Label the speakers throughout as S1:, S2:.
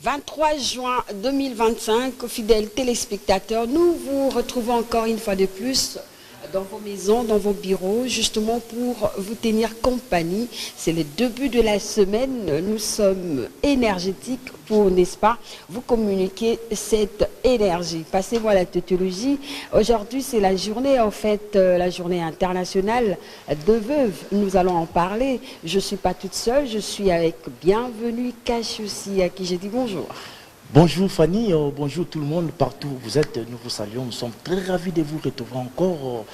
S1: 23 juin 2025, fidèles téléspectateurs, nous vous retrouvons encore une fois de plus dans vos maisons, dans vos bureaux, justement pour vous tenir compagnie. C'est le début de la semaine. Nous sommes énergétiques pour, n'est-ce pas, vous communiquer cette énergie. Passez-moi la tautologie. Aujourd'hui, c'est la journée, en fait, la journée internationale de veuves. Nous allons en parler. Je ne suis pas toute seule, je suis avec Bienvenue Kachossi, à qui j'ai dit bonjour.
S2: Bonjour Fanny, bonjour tout le monde, partout où vous êtes, nous vous saluons, nous sommes très ravis de vous retrouver encore,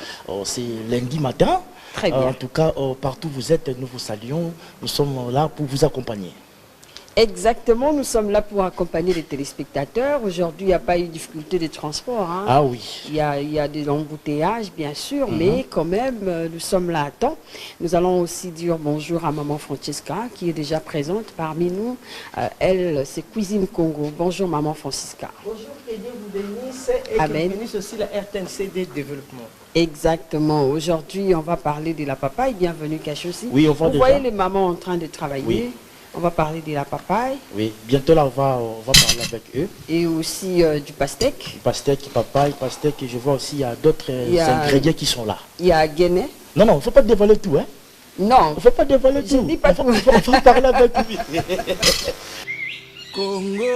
S2: c'est lundi matin.
S1: Très bien.
S2: En tout cas, partout où vous êtes, nous vous saluons, nous sommes là pour vous accompagner.
S1: Exactement, nous sommes là pour accompagner les téléspectateurs. Aujourd'hui, il n'y a pas eu de difficulté de transport. Hein.
S2: Ah oui.
S1: Il y a des embouteillages, bien sûr, mais quand même, nous sommes là à temps. Nous allons aussi dire bonjour à Maman Francisca, qui est déjà présente parmi nous. Elle, c'est Cuisine Congo. Bonjour Maman Francisca.
S3: Bonjour, que Dieu vous bénisse et
S1: Amen.
S3: que bénisse aussi la RTNC des développements.
S1: Exactement. Aujourd'hui, on va parler de la papaye. Bienvenue Kachossi.
S2: Oui, on va
S1: Vous
S2: déjà.
S1: voyez les mamans en train de travailler.
S2: Oui.
S1: On va parler de la papaye.
S2: Oui, bientôt là, on va parler avec eux.
S1: Et aussi du pastèque.
S2: Pastèque, papaye, pastèque, et je vois aussi il y a d'autres
S1: Il y a-
S2: ingrédients qui sont là.
S1: Il y a Guéné.
S2: Non, non, il ne faut pas dévoiler tout, hein.
S1: Non.
S2: Il ne faut pas dévoiler
S1: Je
S2: tout.
S1: dis pas
S2: on va parler avec lui.
S3: Congo,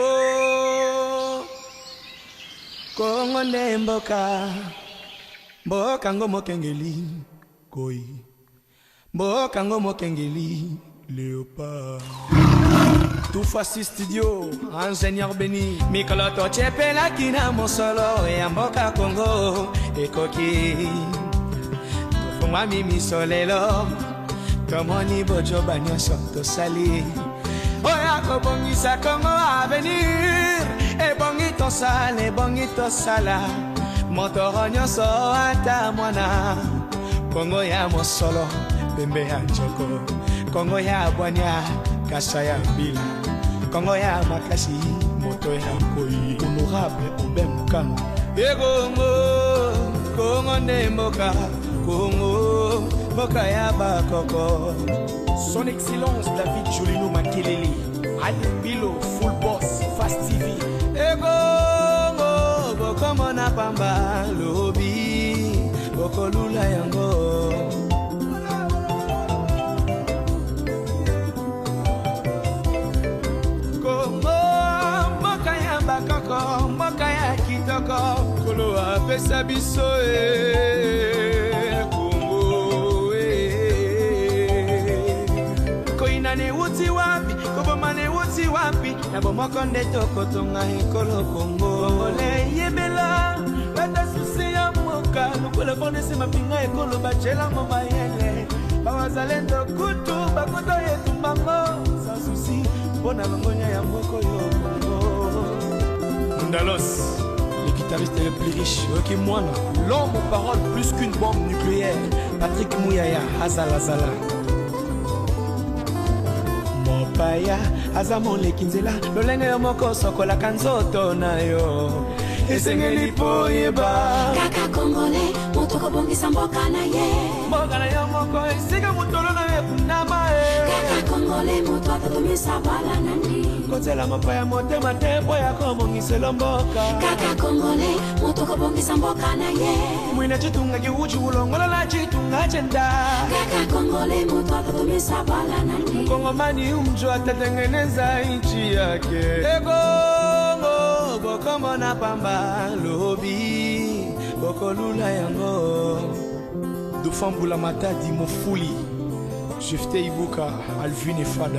S3: Congo nemboka, mboka ngo mokengeli, koi, mboka ngo mokengeli, léopard. Tout facile studio, ingénieur béni, Mikolo Tochepela kina mosolo, et mboka Congo, et koki. Fuma mimi solelo, tomoni bojo banyo santo sali. Oya ko bongisa Congo avenir, e bongito sale, bongito sala. Motoro nyonso ata mwana, Congo ya mosolo, pembe ya njoko. Congo ya bwanya, kasa ya bila. Congo ya makasi, moto ya koi. Honorable Obemkano. E Congo, Congo nemboka, Congo, boka ya bakoko. Son Excellence David Jolino Makelele, Ali Bilo, Full Boss, Fast TV. E Congo, boko mona pamba, lobi, boko lula yango. Bakoko, moka ya kitoko, kolo apesa biso Congo koina ne wuti wapi, koboma ne wuti wapi, na bomoko nde tokotonga ekolo Congo le yebela, bata susi ya moka, lukule fondesi mapinga ekolo bachela moma yele, bawazalendo kutu, bakoto yetu mbango, sa susi, bona bangonya ya moko yo Congo. Mundalos, le guitariste le plus riche, Rocky Moine, l'homme aux paroles plus qu'une bombe nucléaire, Patrick Mouyaya, Azalazala. Mopaya, Azamon le Kinzela, Lolenge Yomoko Sokola Kanzoto Nayo, Esengeli Poyeba,
S4: Kaka Congolais, motoko bongisa mboka na ye.
S3: Mboka na Yomoko, Esega Mutolo na Yekunama.
S4: Kaka Congolais, moto atatomisa bala nandi.
S3: Kotela mapaya motema tempo ya komongiselo mboka.
S4: Kaka Congolais, motoko bongisa mboka na ye.
S3: Mwina chitunga kiuchi ulongola la chitunga chenda.
S4: Kaka Congolais, moto atatomisa bala nandi.
S3: Mkongomani umjua atatengeneza nchi yake. E Congo, boko mona pamba lobi, boko lula yango. Dufambula matadi mofuli, Jefte Ibuka, Alvin et Fada.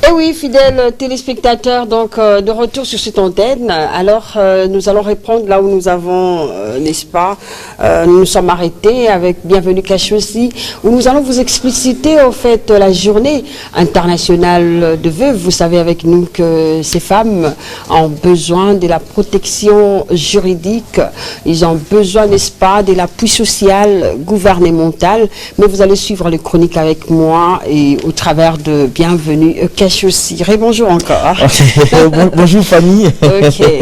S1: Et oui, fidèles téléspectateurs, donc de retour sur cette antenne. Alors, nous allons répondre là où nous avons, n'est-ce pas, nous nous sommes arrêtés avec Bienvenue Kachossi, où nous allons vous expliciter, en fait, la journée internationale de veuves. Vous savez avec nous que ces femmes ont besoin de la protection juridique, ils ont besoin, n'est-ce pas, de l'appui social, gouvernemental. Mais vous allez suivre les chroniques avec moi et au travers de Bienvenue Kachossi. aussi. Bonjour encore.
S2: Bonjour famille.
S1: Okay.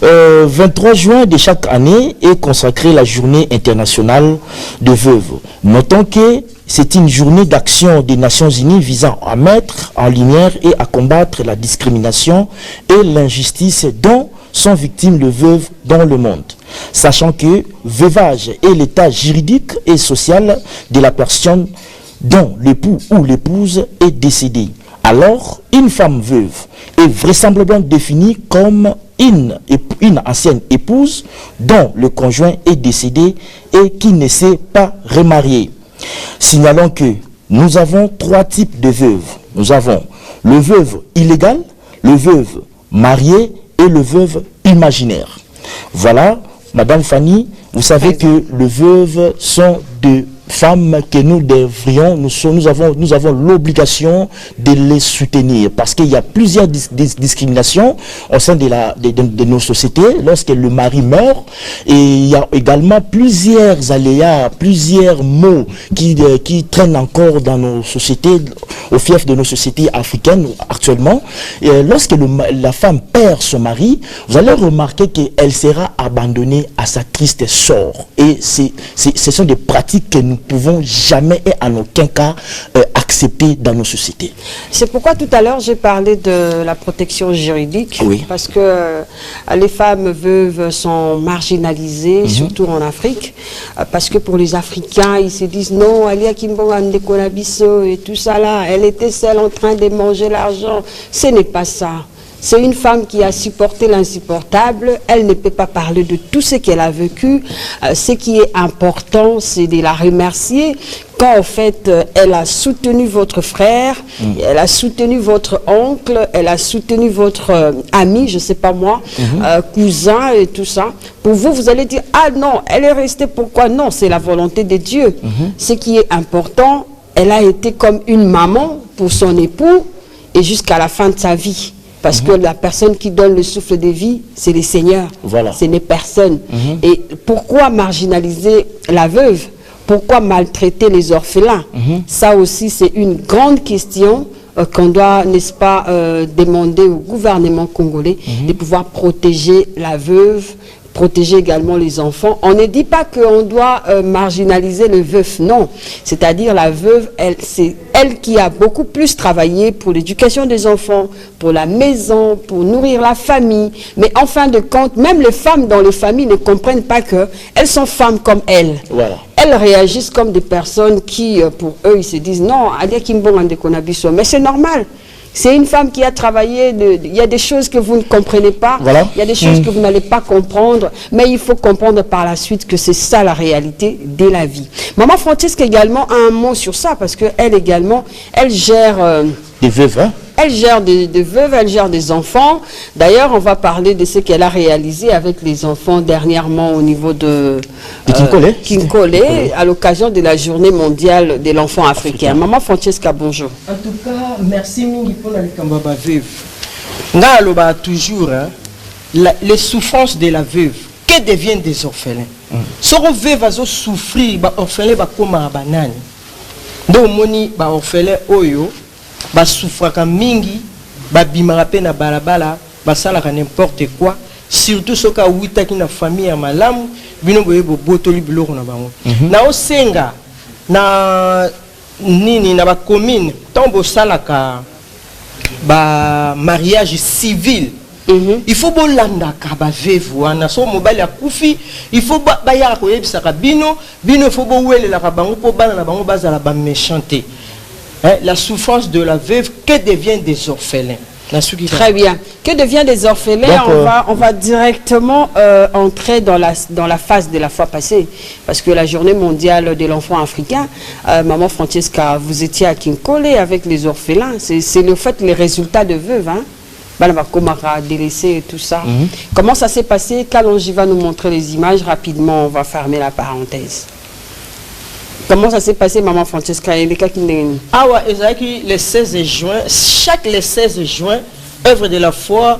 S2: 23 juin de chaque année est consacrée la journée internationale de veuves. Notons que c'est une journée d'action des Nations Unies visant à mettre en lumière et à combattre la discrimination et l'injustice dont sont victimes les veuves dans le monde. Sachant que veuvage est l'état juridique et social de la personne dont l'époux ou l'épouse est décédé. Alors, une femme veuve est vraisemblablement définie comme une ancienne épouse dont le conjoint est décédé et qui ne s'est pas remarié. Signalons que nous avons 3 types de veuves. Nous avons le veuve illégal, le veuve marié et le veuve imaginaire. Voilà, Madame Fanny, vous savez que les veuves sont de femmes que nous devrions, nous avons l'obligation de les soutenir parce qu'il y a plusieurs discriminations au sein de nos sociétés lorsque le mari meurt, et il y a également plusieurs aléas, plusieurs maux qui traînent encore dans nos sociétés, au fief de nos sociétés africaines actuellement. Et lorsque la femme perd son mari, vous allez remarquer qu'elle sera abandonnée à sa triste sort, et ce sont des pratiques que nous pouvons jamais et en aucun cas accepter dans nos sociétés.
S1: C'est pourquoi tout à l'heure j'ai parlé de la protection juridique,
S2: oui.
S1: Parce que les femmes veuves sont marginalisées, surtout en Afrique, parce que pour les Africains, ils se disent non, Alia Kimbonga Ndekolabiso et tout ça là, elle était seule en train de manger l'argent. Ce n'est pas ça. C'est une femme qui a supporté l'insupportable. Elle ne peut pas parler de tout ce qu'elle a vécu. Ce qui est important, c'est de la remercier. Quand en fait, elle a soutenu votre frère, elle a soutenu votre oncle, elle a soutenu votre ami, je ne sais pas moi, cousin et tout ça. Pour vous, vous allez dire, ah non, elle est restée, pourquoi? Non, c'est la volonté de Dieu. Ce qui est important, elle a été comme une maman pour son époux et jusqu'à la fin de sa vie. Parce que la personne qui donne le souffle de vie, c'est le Seigneur. Voilà. Ce n'est personne. Et pourquoi marginaliser la veuve? Pourquoi maltraiter les orphelins? Ça aussi, c'est une grande question qu'on doit, n'est-ce pas, demander au gouvernement congolais de pouvoir protéger la veuve, protéger également les enfants. On ne dit pas qu'on doit marginaliser le veuf, non. C'est-à-dire la veuve, c'est elle qui a beaucoup plus travaillé pour l'éducation des enfants, pour la maison, pour nourrir la famille. Mais en fin de compte, même les femmes dans les familles ne comprennent pas qu'elles sont femmes comme elles. Voilà. Elles réagissent comme des personnes qui, pour eux, ils se disent non, mais c'est normal. C'est une femme qui a travaillé, il y a des choses que vous ne comprenez pas, il y a des choses que vous n'allez pas comprendre, mais il faut comprendre par la suite que c'est ça la réalité de la vie. Maman Francesca également a un mot sur ça, parce qu'elle également, elle gère...
S2: des veuves, hein?
S1: Elle gère des veuves, elle gère des enfants. D'ailleurs, on va parler de ce qu'elle a réalisé avec les enfants dernièrement au niveau de Kinkole, à l'occasion de la journée mondiale de l'enfant africain. Maman Francesca, bonjour.
S5: En tout cas, merci Mingi pour la Kambaba veuve. Nga toujours les souffrances de la veuve. Que deviennent des orphelins? Soro veuve va souffrir, ba orphelin ba koma banani. Do moni ba orphelin oyo ba souffraka mingi, ba bimara pe na balabala, ba salaka n'importe quoi, surtout soka wita ki na famille ya malamu, bino boye bo botoli biloko na bango. Na osenga na nini na ba commune, tombo salaka ba mariage civil. Il faut bolanda ka ba veuve wana so mobali akufi, il faut ba ya ko yebisaka bino faut bo welela ka bango po bana na bango bazala ba méchanté. La souffrance de la veuve, que devient des orphelins?
S1: Très bien. Que devient des orphelins? Donc, on va directement entrer dans la phase de la fois passée. Parce que la journée mondiale de l'enfant africain, Maman Francesca, vous étiez à Kinkole avec les orphelins. C'est le fait, les résultats de veuve, hein? Komara, délaissé et tout ça. Comment ça s'est passé? Kalonji va nous montrer les images rapidement. On va fermer la parenthèse. Comment ça s'est passé, Maman Francesca?
S5: Ah ouais, le 16 juin, chaque le 16 juin, œuvre de la foi,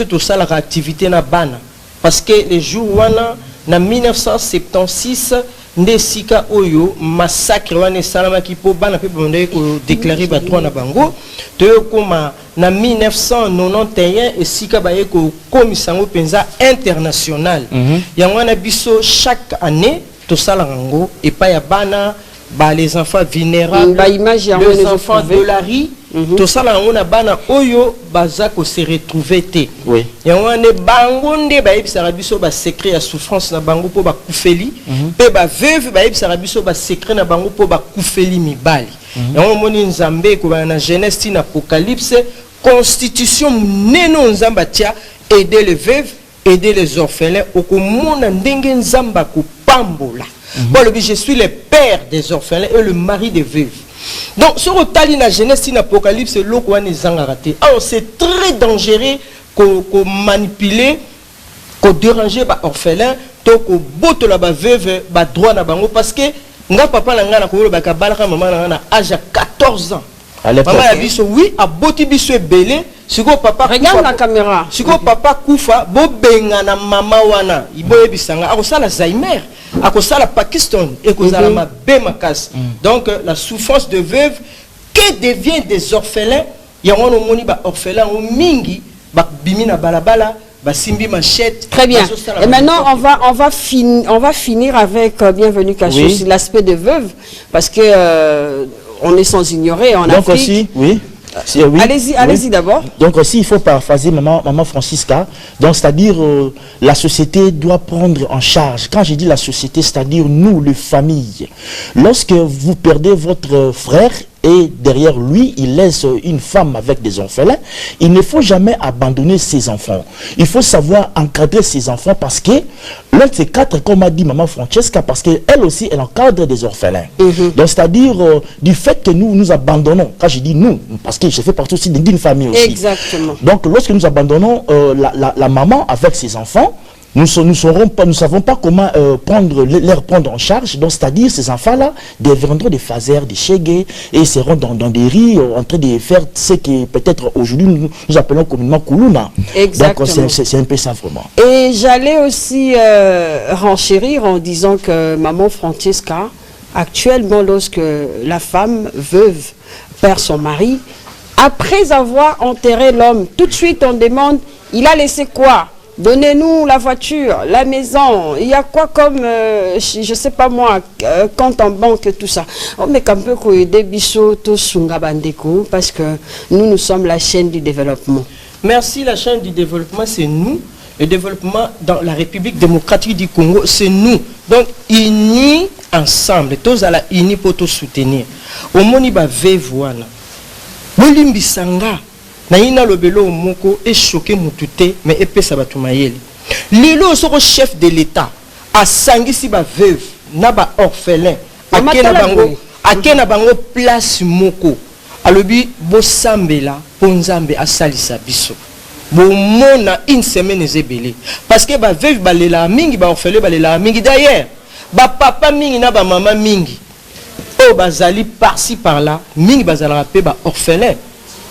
S5: tout ça, la activité na bana. Parce que les jours où en 1976, nde sika oyo massacre wana esalamaki mpo bana mpe bandaki kodeklare badroit na bango toyokoma na 1991 esika baye kokomisa yango mpenza international yango wana biso chaque année tosalaka yango epai ya bana les enfants vulnérables, les enfants de la rue, tout ça là on a bana oyo baza ko se retrouver té. Oui. Et on a bangonde ba yeb sarabiso ba secret ya souffrance na bango po ba kufeli, pe ba veuve ba yeb sarabiso ba secret na bango po ba kufeli mibali. Et on moni nzambe ko ba na Genèse tin Apocalypse constitution neno nzamba tia aider les veuves, aider les orphelins au komona ndenge nzamba ko pambola. Bon, je suis le père des orphelins et le mari des veuves. Donc, sur le tali na Genèse, in Apocalypse, c'est l'eau qu'on a raté. Alors, c'est très dangereux qu'on manipule, qu'on dérange les orphelins, qu'on botte la veuve, droit na bango, parce que nga papa na nga ko ba balaka maman na nga âge à 14 ans. Maman a dit oui, a botti biso belé. Siko papa
S1: regarde la caméra.
S5: Siko papa kufa bo benga na mama wana iboye bisanga akosala Alzheimer akosala Pakistan et kozala mabe makas. Donc la souffrance de veuve que devient des orphelins yango no moni ba orphelins o mingi ba bimina balabala ba simbi machette.
S1: Très bien. Et maintenant on va finir avec bienvenue caché sur l'aspect de veuve parce que on est sans ignorer en
S2: donc
S1: Afrique.
S2: Aussi, oui. Oui,
S1: allez-y d'abord.
S2: Donc aussi, il faut paraphraser maman Francisca. Donc, c'est-à-dire, la société doit prendre en charge. Quand je dis la société, c'est-à-dire nous, les familles. Lorsque vous perdez votre frère et derrière lui, il laisse une femme avec des orphelins, il ne faut jamais abandonner ses enfants. Il faut savoir encadrer ses enfants parce que l'un de ces quatre, comme a dit maman Francesca, parce qu'elle aussi, elle encadre des orphelins. Donc, c'est-à-dire, du fait que nous abandonnons, quand je dis nous, parce que je fais partie aussi d'une famille aussi.
S1: Exactement.
S2: Donc, lorsque nous abandonnons la maman avec ses enfants, nous ne savons pas comment les prendre en charge. Donc, c'est-à-dire, ces enfants-là deviendront des phasers, des chégués, et seront dans des riz en train de faire ce que peut-être aujourd'hui nous appelons communément Koulouna.
S1: Exactement.
S2: Donc, c'est un peu ça vraiment.
S1: Et j'allais aussi renchérir en disant que maman Francesca, actuellement, lorsque la femme veuve perd son mari, après avoir enterré l'homme, tout de suite on demande, il a laissé quoi? Donnez-nous la voiture, la maison, il y a quoi comme, je sais pas moi, compte en banque, tout ça. On met un peu des bichos, tous sungabandeko, parce que nous sommes la chaîne du développement.
S5: Merci, la chaîne du développement, c'est nous. Le développement dans la République démocratique du Congo, c'est nous. Donc, unis ensemble, tous à la unis pour tout soutenir. Au moniba vevoana, bolimbisanga. Naïna lobelo moko est choqué moutouté mais épée sabatu mayeli. Lilo soko chef de l'État a sangisi ba veuve na ba orphelin akena bango place moko alobi bo sambela ponzambe asalisa biso. Bo mona une semaine ezebele parce que ba veuve balela mingi ba orphelin balela mingi d'ailleurs ba papa mingi na ba maman mingi o bazali par-ci par-là mingi bazala pe ba orphelin.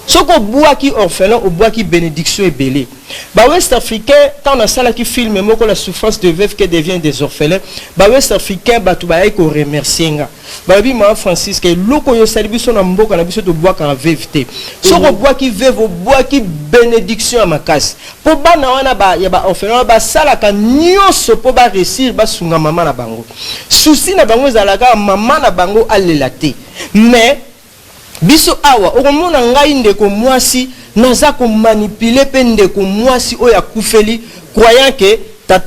S5: Ce qu'on boit qui orphelin, au bois qui bénédiction est belé. Bah West Africain, quand on a ça là qui filme, moi la souffrance de veuve qui devient des orphelins, bah West Africain, bah tout bah qu'on remercie nga. Bah oui moi Francis que l'oko yo salibi son ambo kana biso de bois quand veuveté. Ce qu'on boit qui veuve, au bois qui bénédiction à ma casse. Pour ba na wana ba ya ba orphelin ba sala ka nyonso po ba réussir ba sunga maman na bango. Souci na bango zalaka maman na bango alelate. Mais biso awa okomona ngai ndeko mwasi naza ko manipuler pe ndeko mwasi oya kufeli croyant que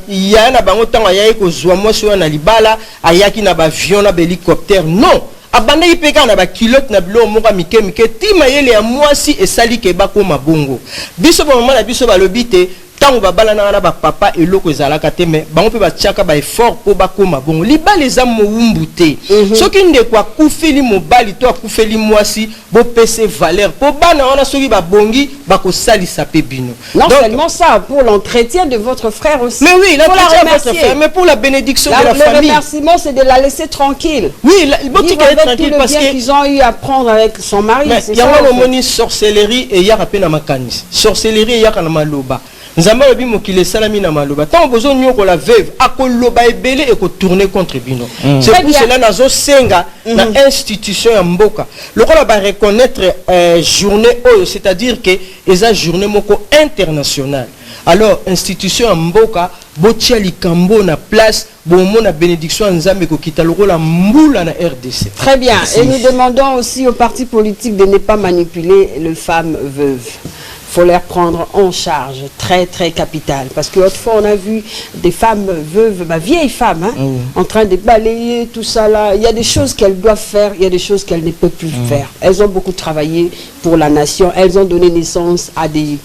S5: ya na bango tanga ya ko zwa mwasi wana libala ayaki na ba avion na ba hélicoptère non abanda ipeka na ba kilote na bilo moka mike mike tima yele ya mwasi esali ke bako mabongo biso ba mama na biso ba lobite tango babala na ba papa eloko ezalaka te mais bango pe ba tiaka ba effort po bakoma bongo libala eza mowumbu te soki ndeko akufeli mobali to akufeli mwasi bo pese valeur po bana wana soki babongi bakosalisa pe bino.
S1: Non donc, seulement ça, pour l'entretien de votre frère aussi.
S5: Mais oui, l'entretien de votre frère, mais pour la bénédiction de la famille.
S1: Le remerciement, c'est de la laisser tranquille.
S5: Oui,
S1: vivre avec tranquille tout le bien qu'ils ont eu à prendre avec son mari.
S5: Il y a une sorcellerie et il y a un peu de sorcellerie et il y a un maloba. Nzamba lobi mokile salami na maloba. Tant besoin nyoko la veuve akoloba ebele et ko tourner contre bino. C'est pour cela nazo senga na institution ya mboka. Le rôle va reconnaître journée c'est-à-dire que eza journée moko internationale. Alors institution ya mboka botia likambo na place bon na bénédiction nzambe ko kita le rôle mbula na RDC.
S1: Très bien. Et nous demandons aussi aux partis politiques de ne pas manipuler les femmes veuves. Faut les prendre en charge, très très capital. Parce que autrefois on a vu des femmes veuves, vieilles femmes, hein, en train de balayer tout ça là. Il y a des choses qu'elles doivent faire, il y a des choses qu'elles ne peuvent plus faire. Elles ont beaucoup travaillé pour la nation, elles ont donné naissance à des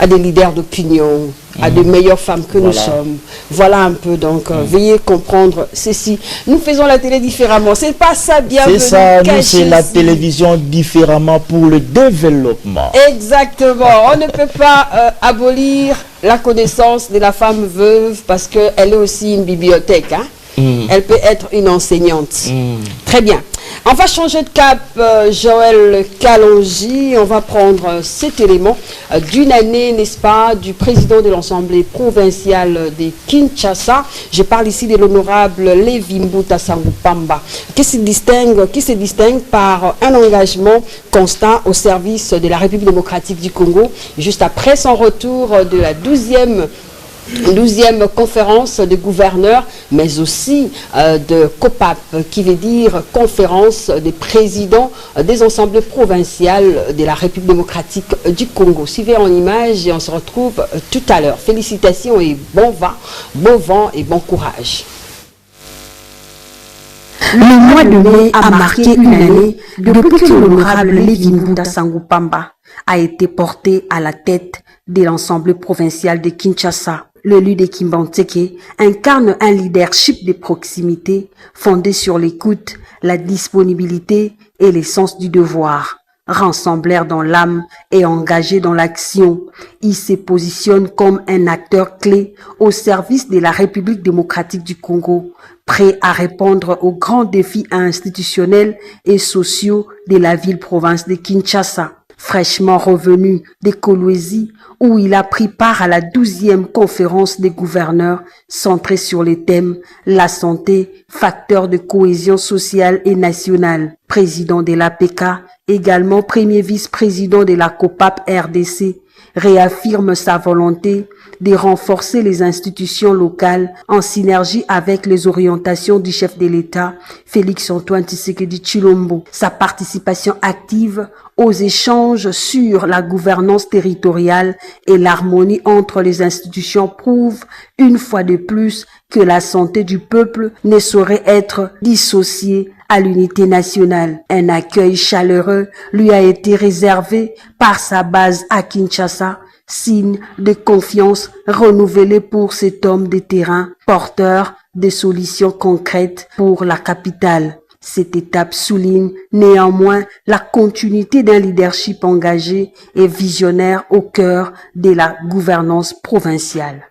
S1: leaders d'opinion, à de meilleures femmes que nous sommes. Voilà un peu, donc veuillez comprendre ceci. Nous faisons la télé différemment, c'est pas ça, bienvenue.
S2: C'est ça, nous c'est la télévision différemment pour le développement.
S1: Exactement, on ne peut pas abolir la connaissance de la femme veuve parce qu'elle est aussi une bibliothèque, hein. Elle peut être une enseignante. Très bien. On va changer de cap, Joël Kalonji. On va prendre cet élément d'une année, n'est-ce pas, du président de l'Assemblée provinciale de Kinshasa. Je parle ici de l'honorable Lévi Mbuta Sangupamba, qui se distingue par un engagement constant au service de la République démocratique du Congo, juste après son retour de la 12e conférence de gouverneurs, mais aussi de COPAP, qui veut dire conférence des présidents des assemblées provinciales de la République démocratique du Congo. Suivez en image et on se retrouve tout à l'heure. Félicitations et bon vent et bon courage.
S6: Le mois de mai a marqué une année depuis que l'honorable Lévi Mbuta Sangupamba a été porté à la tête de l'Assemblée provinciale de Kinshasa. Le leader Kimbanteke incarne un leadership de proximité fondé sur l'écoute, la disponibilité et le sens du devoir. Rassembleur dans l'âme et engagé dans l'action, il se positionne comme un acteur clé au service de la République démocratique du Congo, prêt à répondre aux grands défis institutionnels et sociaux de la ville-province de Kinshasa. Fraîchement revenu de Kolwezi, où il a pris part à la 12e conférence des gouverneurs centrée sur les thèmes la santé, facteur de cohésion sociale et nationale. Président de l'APK, également premier vice-président de la COPAP RDC, réaffirme sa volonté de renforcer les institutions locales en synergie avec les orientations du chef de l'État, Félix-Antoine Tshisekedi Tshilombo. Sa participation active aux échanges sur la gouvernance territoriale et l'harmonie entre les institutions prouve une fois de plus que la santé du peuple ne saurait être dissociée à l'unité nationale. Un accueil chaleureux lui a été réservé par sa base à Kinshasa, signe de confiance renouvelée pour cet homme de terrain, porteur de solutions concrètes pour la capitale. Cette étape souligne néanmoins la continuité d'un leadership engagé et visionnaire au cœur de la gouvernance provinciale.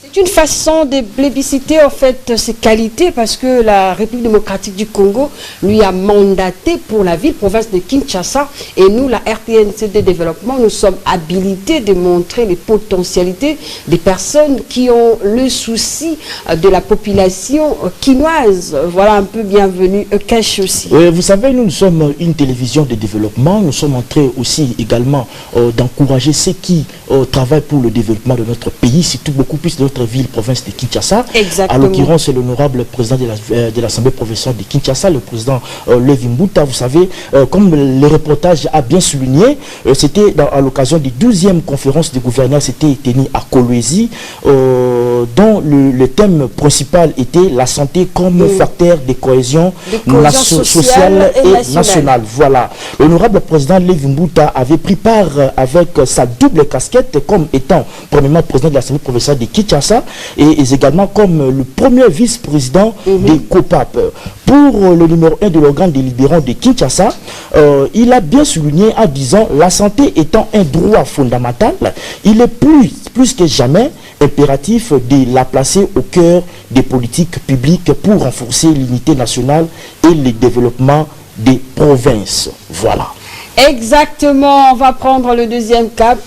S1: C'est une façon de plébisciter en fait ses qualités parce que la République démocratique du Congo lui a mandaté pour la ville-province de Kinshasa et nous, la RTNC de développement, nous sommes habilités de montrer les potentialités des personnes qui ont le souci de la population quinoise. Voilà un peu bienvenue, cache aussi.
S2: Vous savez, nous sommes une télévision de développement, nous sommes en train aussi également d'encourager ceux qui travaillent pour le développement de notre pays, surtout beaucoup plus de notre ville, province de Kinshasa.
S1: Exactement.
S2: À l'occurrence, c'est l'honorable président de l'Assemblée provinciale de Kinshasa, le président Lévi Mbuta. Vous savez, comme le reportage a bien souligné, c'était à l'occasion des 12e conférences des gouverneurs, c'était tenu à Kolwezi, dont le thème principal était la santé comme facteur de cohésion sociale et nationale. Voilà. L'honorable président Lévi Mbuta avait pris part avec sa double casquette comme étant premièrement président de l'Assemblée provinciale de Kinshasa et également comme le premier vice-président des COPAP. Pour le numéro 1 de l'organe délibérant de Kinshasa, il a bien souligné en disant la santé étant un droit fondamental, il est plus que jamais impératif de la placer au cœur des politiques publiques pour renforcer l'unité nationale et le développement des provinces. Voilà.
S1: Exactement, on va prendre le deuxième cap.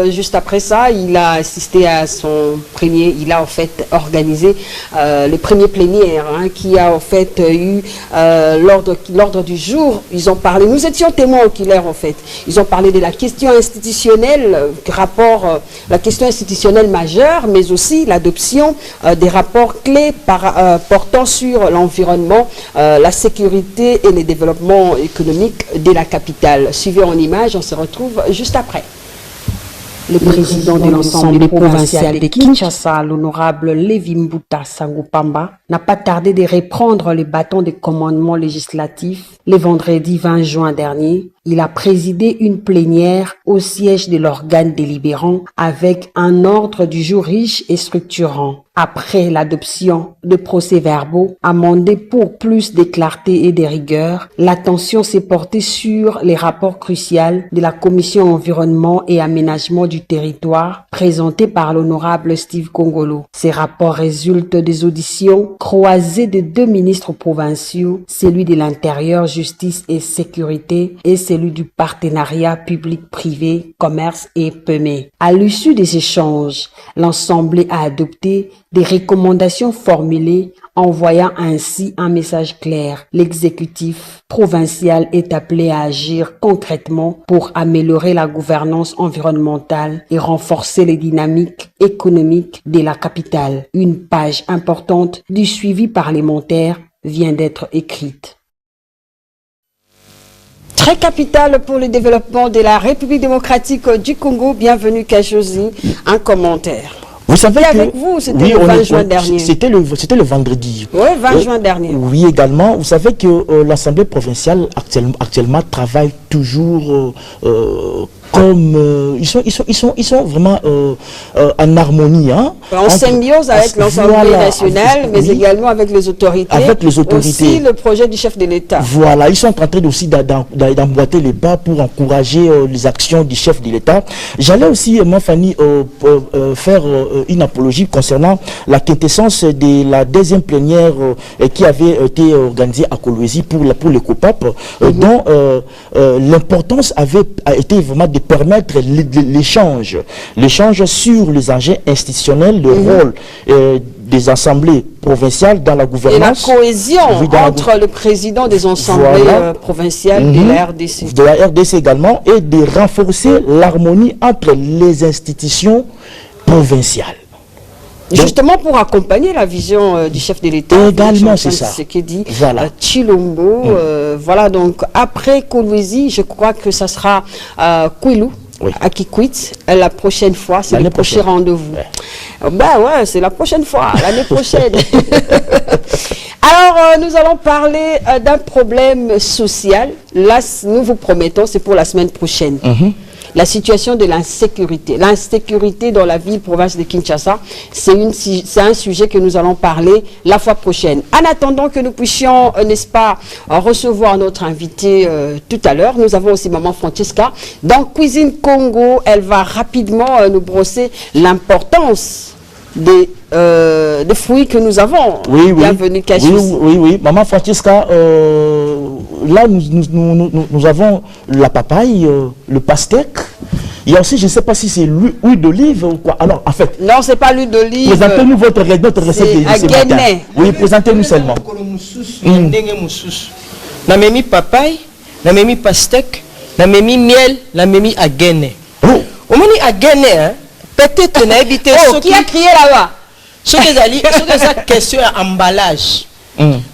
S1: Juste après ça, il a assisté à son premier, il a en fait organisé le premier plénière qui a en fait eu l'ordre du jour. Ils ont parlé, nous étions témoins oculaires en fait. Ils ont parlé de la question institutionnelle, la question institutionnelle majeure, mais aussi l'adoption des rapports clés portant sur l'environnement, la sécurité et le développement économique de la capitale. Suivi en image, on se retrouve juste après.
S6: Le président de l'Assemblée provinciale de Kinshasa, l'honorable Lévi Mbuta Sangupamba, n'a pas tardé de reprendre les bâtons de commandement législatif le vendredi 20 juin dernier. Il a présidé une plénière au siège de l'organe délibérant avec un ordre du jour riche et structurant. Après l'adoption de procès-verbaux amendés pour plus de clarté et de rigueur, l'attention s'est portée sur les rapports cruciaux de la Commission environnement et aménagement du territoire présentés par l'honorable Steve Kongolo. Ces rapports résultent des auditions croisées de deux ministres provinciaux, celui de l'Intérieur, Justice et Sécurité et celui du partenariat public-privé, commerce et PME. À l'issue des échanges, l'Assemblée a adopté des recommandations formulées, envoyant ainsi un message clair. L'exécutif provincial est appelé à agir concrètement pour améliorer la gouvernance environnementale et renforcer les dynamiques économiques de la capitale. Une page importante du suivi parlementaire vient d'être écrite.
S1: Très capital pour le développement de la République démocratique du Congo. Bienvenue Kajosi. Un commentaire.
S2: Vous savez que,
S1: avec vous, c'était le 20 juin dernier.
S2: C'était le vendredi.
S1: Oui, 20 juin dernier.
S2: Oui, également. Vous savez que l'Assemblée provinciale actuellement travaille toujours comme ils sont vraiment en harmonie, hein,
S1: en symbiose avec l'Assemblée nationale, mais également avec les autorités.
S2: Avec les autorités.
S1: Aussi le projet du chef de l'État.
S2: Voilà, ils sont en train aussi d'emboîter les pas pour encourager les actions du chef de l'État. J'allais aussi, moi, Fanny, faire une apologie concernant la quintessence de la deuxième plénière qui avait été organisée à Kolwezi pour le COPAP, dont l'importance a été vraiment de permettre l'échange sur les enjeux institutionnels, le rôle des assemblées provinciales dans la gouvernance.
S1: Et la cohésion entre le président des assemblées provinciales de la RDC.
S2: De la RDC également, et de renforcer l'harmonie entre les institutions provinciales.
S1: Justement pour accompagner la vision du chef de l'État.
S2: Également, c'est ça.
S1: Ce que dit
S2: Chilombo.
S1: Voilà, donc après Kolwezi, je crois que ça sera Kwilu. Oui. À Kikwit, la prochaine fois, c'est le prochain rendez-vous. Ouais. Ben ouais, c'est la prochaine fois, l'année prochaine. Alors, nous allons parler d'un problème social. Là, nous vous promettons, c'est pour la semaine prochaine. La situation de l'insécurité. L'insécurité dans la ville-province de Kinshasa, c'est un sujet que nous allons parler la fois prochaine. En attendant que nous puissions, n'est-ce pas, recevoir notre invité tout à l'heure, nous avons aussi Maman Francesca. Dans Cuisine Congo, elle va rapidement nous brosser l'importance des fruits que nous avons.
S2: Oui,
S1: bienvenue,
S2: oui. Maman Francesca, là, nous avons la papaye, le pastèque. Il y a aussi, je ne sais pas si c'est l'huile d'olive ou quoi. Alors, en fait...
S1: Non, ce n'est pas l'huile d'olive.
S2: Présentez-nous notre recette de ce matin. Oui, présentez-nous seulement.
S5: La mémie papaye, la mémie pastèque, la mémie miel, la mémie agene. Au moment agene, hein, peut-être qu'on a évité...
S1: qui a crié là-bas?
S5: Ce que ça question emballage.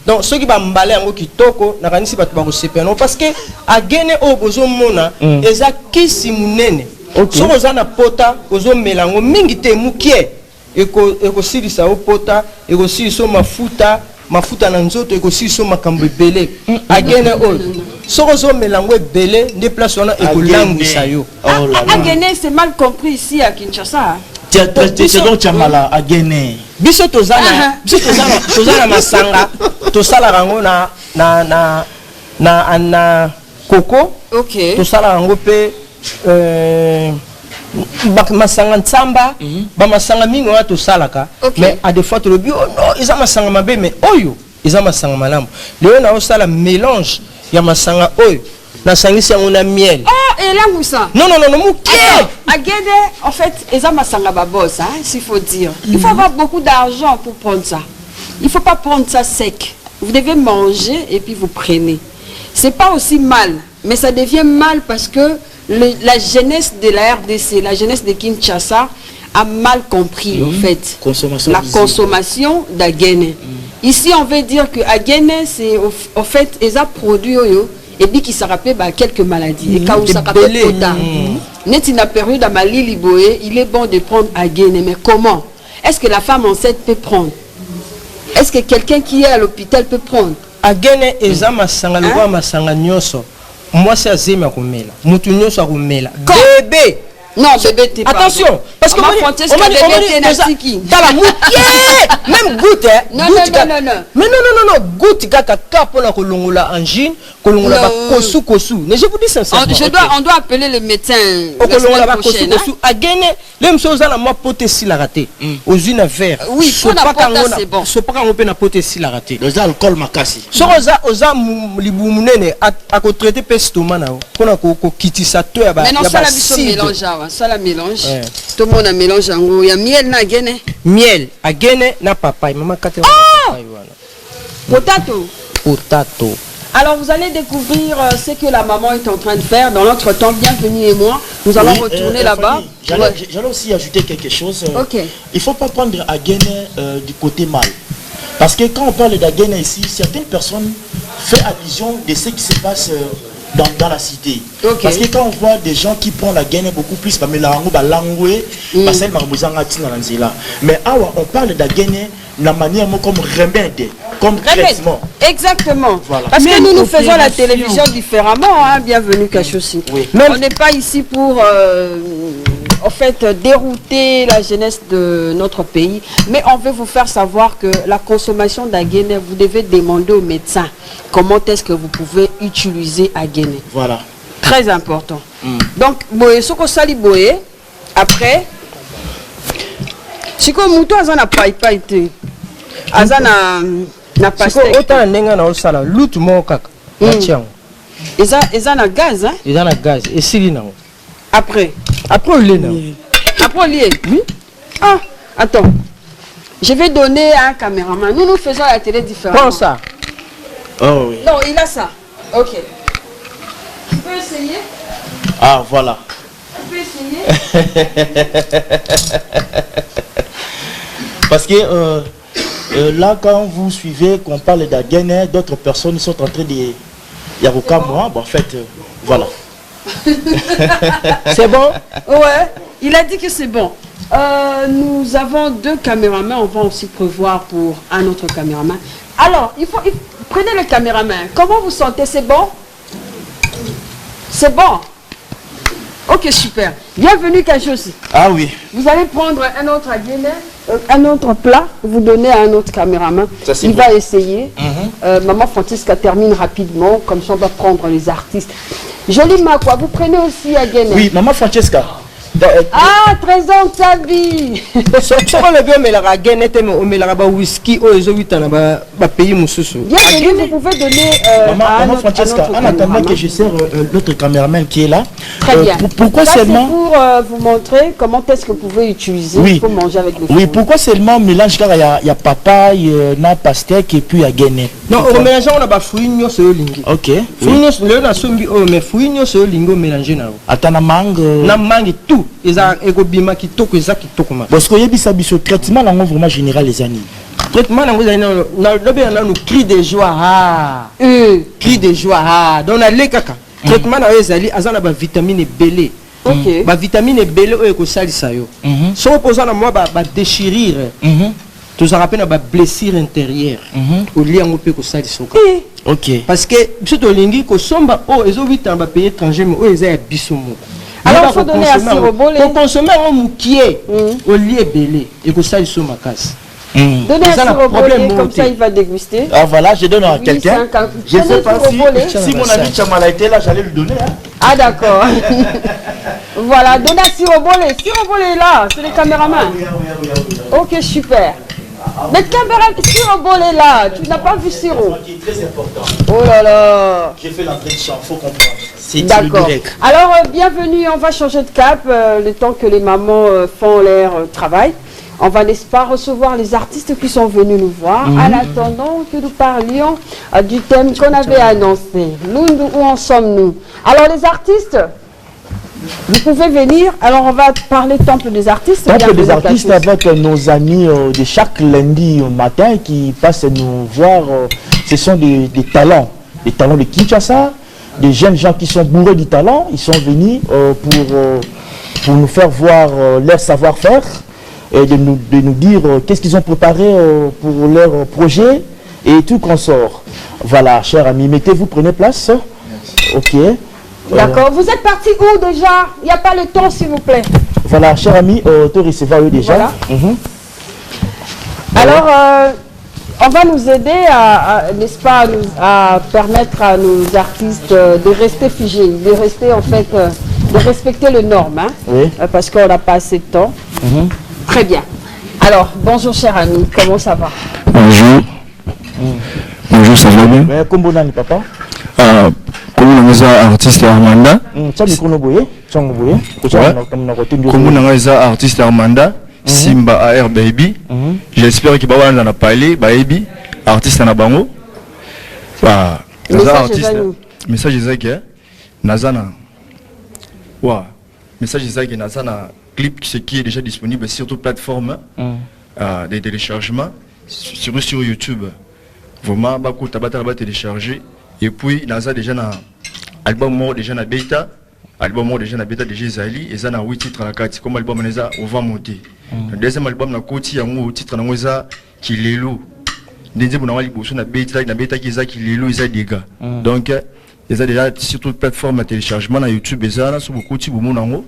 S5: Donc ceux qui vont emballer en kitoko na kanisi bat ba ko parce que agene o bozo mona eza kisi munene. So ozana pota ozo melango mingi te mukie eko silisa o pota eko siliso mafuta na nzoto eko siliso makambo ebele agene o so ozo melango ebele nde place wana eko langwisa yo.
S1: Agene c'est mal compris ici à Kinshasa.
S2: C'est donc Chamala agene.
S5: Biso tozana masanga tosala rango na coco.
S1: OK.
S5: Tosala rango pe masanga ntsamba ba masanga mingi wa tosalaka mais à des fois to le bio non ils a masanga mabe mais oyo ils a masanga malamu. Léo na osala mélange ya masanga oyo na sangisi on a miel.
S1: Oh, et là où ça?
S5: Non, mouké.
S1: À Guédé, en fait, ils ont ma babos, hein, s'il faut dire. Il faut avoir beaucoup d'argent pour prendre ça. Il ne faut pas prendre ça sec. Vous devez manger et puis vous prenez. C'est pas aussi mal, mais ça devient mal parce que la jeunesse de la RDC, la jeunesse de Kinshasa a mal compris, en fait, la consommation d'Aguéné. Ici, on veut dire que Aguéné, c'est en fait, ils ont produit et puis qui se rappelle quelques maladies. Et quand on s'appelle net in la période à Mali il est bon de prendre Aguéné, mais comment? Est-ce que la femme enceinte peut prendre? Est-ce que quelqu'un qui est à l'hôpital peut prendre?
S5: Aguéné, ils ont masanga le masanga nyoso. Moi, c'est Azema Rumela. Moutunyo soit Rumela. Bébé!
S1: Non, bébé, t'es pas.
S5: Attention! Parce que
S1: on m'a dit
S5: même goutte, hein?
S1: Non.
S5: Mais non, goutte, kaka, kapona kolongola angine, kolongola kosu. Mais je vous dis sincèrement.
S1: On doit appeler le médecin.
S5: Kolongola kosu. Aguéné, même chose à la moi pote si la raté. Aux unes à verre.
S1: Oui, pour la pote, c'est bon.
S5: Ce pas qu'on peut pote si la raté.
S2: Les alcool makasi.
S5: So oza libumunene à traiter pestomana. Qu'on a kiti sa toi ya ba.
S1: Mais non, ça la biso mélange. Ça la mélange. Tout le monde a mélange en gros. Il y a miel na Guéné.
S5: Miel à Guéné na papaye. Maman kate potato.
S1: Alors vous allez découvrir ce que la maman est en train de faire. Dans notre temps, bienvenue et moi, nous allons retourner là-bas.
S2: J'allais aussi ajouter quelque chose.
S1: Ok.
S2: Il ne faut pas prendre Aguéné du côté mal. Parce que quand on parle d'Aguéné ici, certaines personnes font allusion de ce qui se passe dans la cité. Okay. Parce que quand on voit des gens qui prennent la Guinée beaucoup plus, mais on parle de la Guinée de la manière comme remède, comme traitement.
S1: Exactement. Voilà. Parce que nous faisons la télévision différemment. Hein. Bienvenue Kachosi. Oui. On n'est pas ici pour en fait dérouter la jeunesse de notre pays, mais on veut vous faire savoir que la consommation d'Aguéné, vous devez demander au médecin comment est-ce que vous pouvez utiliser Aguéné.
S2: Voilà.
S1: Très important. Donc, après, si comme mouton azana pas été, azana na pastèque.
S5: Autant nenga na osala lutu mo kaka.
S1: Eza na gaz, hein?
S5: Eza na gaz. Et sili na.
S1: Après
S5: on l'est là.
S1: Après on l'est. Oui. Ah, attends. Je vais donner à un caméraman. Nous faisons la télé différemment.
S5: Prends ça.
S2: Oh oui.
S1: Non, il a ça. Ok. Tu peux essayer?
S2: Ah, voilà.
S1: Tu peux essayer?
S2: Parce que là, quand vous suivez, qu'on parle d'Aguéné, d'autres personnes sont en train de... Yarouka, moi, en fait, voilà.
S5: C'est bon?
S1: Ouais, il a dit que c'est bon. Nous avons 2 caméramans, on va aussi prévoir pour un autre caméraman. Alors, prenez le caméraman. Comment vous sentez? C'est bon? C'est bon? Ok, super. Bienvenue Kachosi.
S2: Ah oui.
S1: Vous allez prendre un autre Aguéné, un autre plat, vous donnez à un autre caméraman. Il va essayer. Maman Francisca termine rapidement, comme ça on va prendre les artistes. Jolie Makwa, vous prenez aussi Aguéné?
S2: Oui, Maman Francesca.
S1: Ah, Trésor Tsabi.
S5: Sur le bien, mais la Aguéné, mais la whisky, oh, ils ont 8 ans, pays moussou.
S1: Bienvenue, vous pouvez donner
S2: Maman Francesca, en attendant que je sers l'autre caméraman qui est là.
S1: Très bien.
S2: Pourquoi
S1: ça,
S2: seulement
S1: pour vous montrer comment est-ce que vous pouvez utiliser pour manger avec le fruit.
S2: Oui, pourquoi seulement mélange car il y a papaye, na pastèque et puis Aguéné.
S5: Non, au mélange on a pas fruits sur lingi.
S2: OK.
S5: Fruits le na sombi oh mais fruits sur lingo mélangé na.
S2: Atana mangue.
S5: Na mangue tout. Eza ekobima kitoko eza kitoko ma.
S2: Parce que yebisa biso traitement là vraiment général les amis.
S5: Traitement là nous cri de joie ah. Cri de joie ah. Donc na le kaka. Traitement na ezali azana ba vitamine belé.
S1: OK.
S5: Ba vitamine belé o ekosalisa yo. So opposant na moi ba déchirure. Tout ça rappelle ba blessure intérieure. Au lien on peut kosalisa.
S2: OK.
S5: Parce que surtout lingi ko somba o ezo 8 ans ba pays étranger mais o eza ya bisomo.
S1: Alors il faut donner à Sirobole.
S5: Pour consommer un moukier au lieu belé et que ça il soit ma casse.
S1: Donnez à Sirobole comme ça il va déguster.
S2: Ah voilà, je donne à quelqu'un. Je sais pas si mon ami Chamala était là, j'allais lui donner. Hein.
S1: Ah d'accord. Voilà, donnez à Sirobole. Sirobole est là, c'est le caméraman. OK, super. Mais caméra, Siro Bolé là, tu n'as pas vu Siro?
S2: Qui est très important.
S1: Oh là là.
S2: J'ai fait l'entrée de chant, faut comprendre. C'est le
S1: D'accord.
S2: direct.
S1: Alors, bienvenue, on va changer de cap le temps que les mamans font leur travail. On va, n'est-ce pas, recevoir les artistes qui sont venus nous voir en attendant que nous parlions du thème qu'on avait annoncé. Où en sommes-nous? Alors, les artistes, vous pouvez venir. Alors, on va parler temple des artistes.
S2: Temple des artistes avec nos amis de chaque lundi matin qui passent nous voir. Ce sont des talents de Kinshasa, des jeunes gens qui sont bourrés du talent. Ils sont venus pour nous faire voir leur savoir-faire et de nous dire qu'est-ce qu'ils ont préparé pour leur projet et tout consort. Voilà, chers amis, mettez-vous, prenez place. Merci. Ok.
S1: D'accord. Vous êtes parti où déjà? Il n'y a pas le temps, s'il vous plaît.
S2: Voilà, chers amis, tu recevras eux déjà.
S1: Voilà. Alors, on va nous aider n'est-ce pas, à permettre à nos artistes de rester figés, de rester en fait, de respecter les normes, hein,
S2: oui.
S1: Parce qu'on n'a pas assez de temps. Très bien. Alors, bonjour cher ami, comment ça va?
S7: Bonjour. Bonjour, ça va bien?
S2: Mais comment on papa?
S7: Comment on est artiste Armanda? Comment on est artiste Armanda? Simba AR Baby. J'espère que Baba n'a pas parlé, Baby, artiste en Abango. Message est que Nazana. Message est que Nazana clip qui est déjà disponible sur toute plateforme de téléchargement sur YouTube. Vraiment, beaucoup de télécharger. Et puis, Naza déjà na album déjà na bêta. Album déjà na bêta déjà Zali. Et ça na 8 titres à la carte. Comme album Naza, on va monter. Le deuxième album na Koti, un titre na Moza qui est l'eau. Deuxième on a na bêta qui est l'eau, ils ont des gars. Donc, ils ont déjà sur toute plateforme de téléchargement na YouTube. Et ça, sur beaucoup de monde.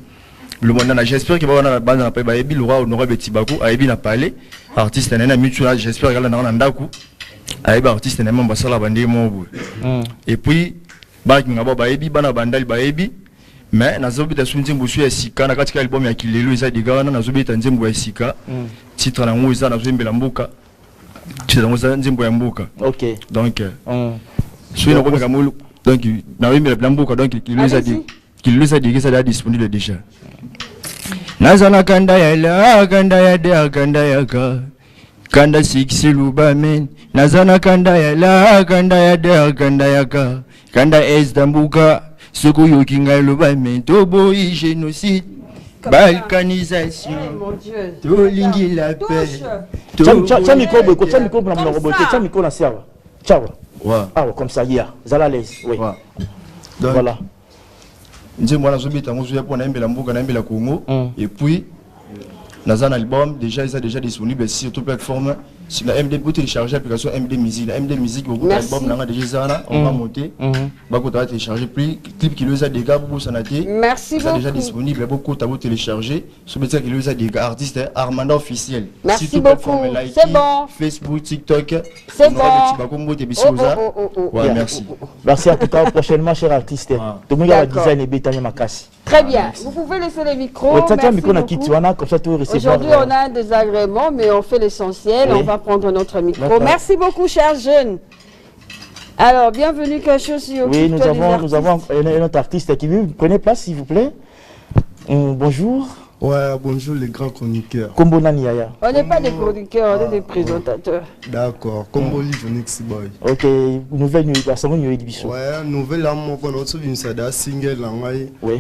S7: Le monde j'espère que va na na pa ebi Laura Honoré Betibako a ebi na parler artiste na mutual j'espère que là na ndaku a ebi artiste na mamba sala bande mo et puis ba ki ngaba ba ebi bana bandali ba ebi mais na zobi ta sunzi mbusu ya sika na katika album ya Kilelo eza diga na zobi ta nzembo ya sika titre na ngo eza na zombela mboka titre na ngo eza nzembo ya mboka. OK, donc so ina ko meka mulu donc na wimbe la mboka donc Kilelo eza diga Kilelo eza diga ça disponible déjà. Nazana kanda ya la kanda ya de kanda ya ka kanda siksi lubamen nazana kanda ya la kanda ya de kanda ya ka kanda es dambuka soko yokinga lubamen tobo génocide balkanisation to lingi la paix
S2: tiens micro pour la roboter tiens micro na serve ciao comme ça hier zala l'aise oui voilà.
S7: Moi, je suis pour la Congo. Et puis, dans un album, déjà, il est déjà disponible sur toute plateforme. Sur la MD, vous téléchargez l'application MD Music. La MD Music, vous avez l'album, on va monter. Vous allez télécharger. Puis, clip qui le a des gars, vous s'en avez.
S1: Merci beaucoup.
S7: C'est déjà disponible. Beaucoup de télécharger. Sur le qui le a des gars, artistes, Armanda officiel.
S1: Merci beaucoup. C'est bon.
S7: Facebook, TikTok.
S1: C'est bon.
S7: Merci.
S2: Merci à tout cas. Prochainement, cher artiste. Tout le monde a design et bétail ma casse.
S1: Très bien. Vous pouvez laisser les micros. Aujourd'hui, on a un désagrément, mais on fait l'essentiel. On va prendre notre micro. Merci beaucoup, chers jeunes. Alors, bienvenue, Kachosi.
S2: Oui, nous avons un autre artiste qui veut. Prenez place, s'il vous plaît. Bonjour.
S8: Ouais, bonjour les grands chroniqueurs.
S2: Kombo Nani Yaya.
S1: On n'est pas des chroniqueurs, on est des présentateurs.
S8: D'accord, Kombo Jonix Boy.
S2: Ok, nouvelle nuit, ça va nous aider.
S8: Ouais, nouvelle amour pour notre une single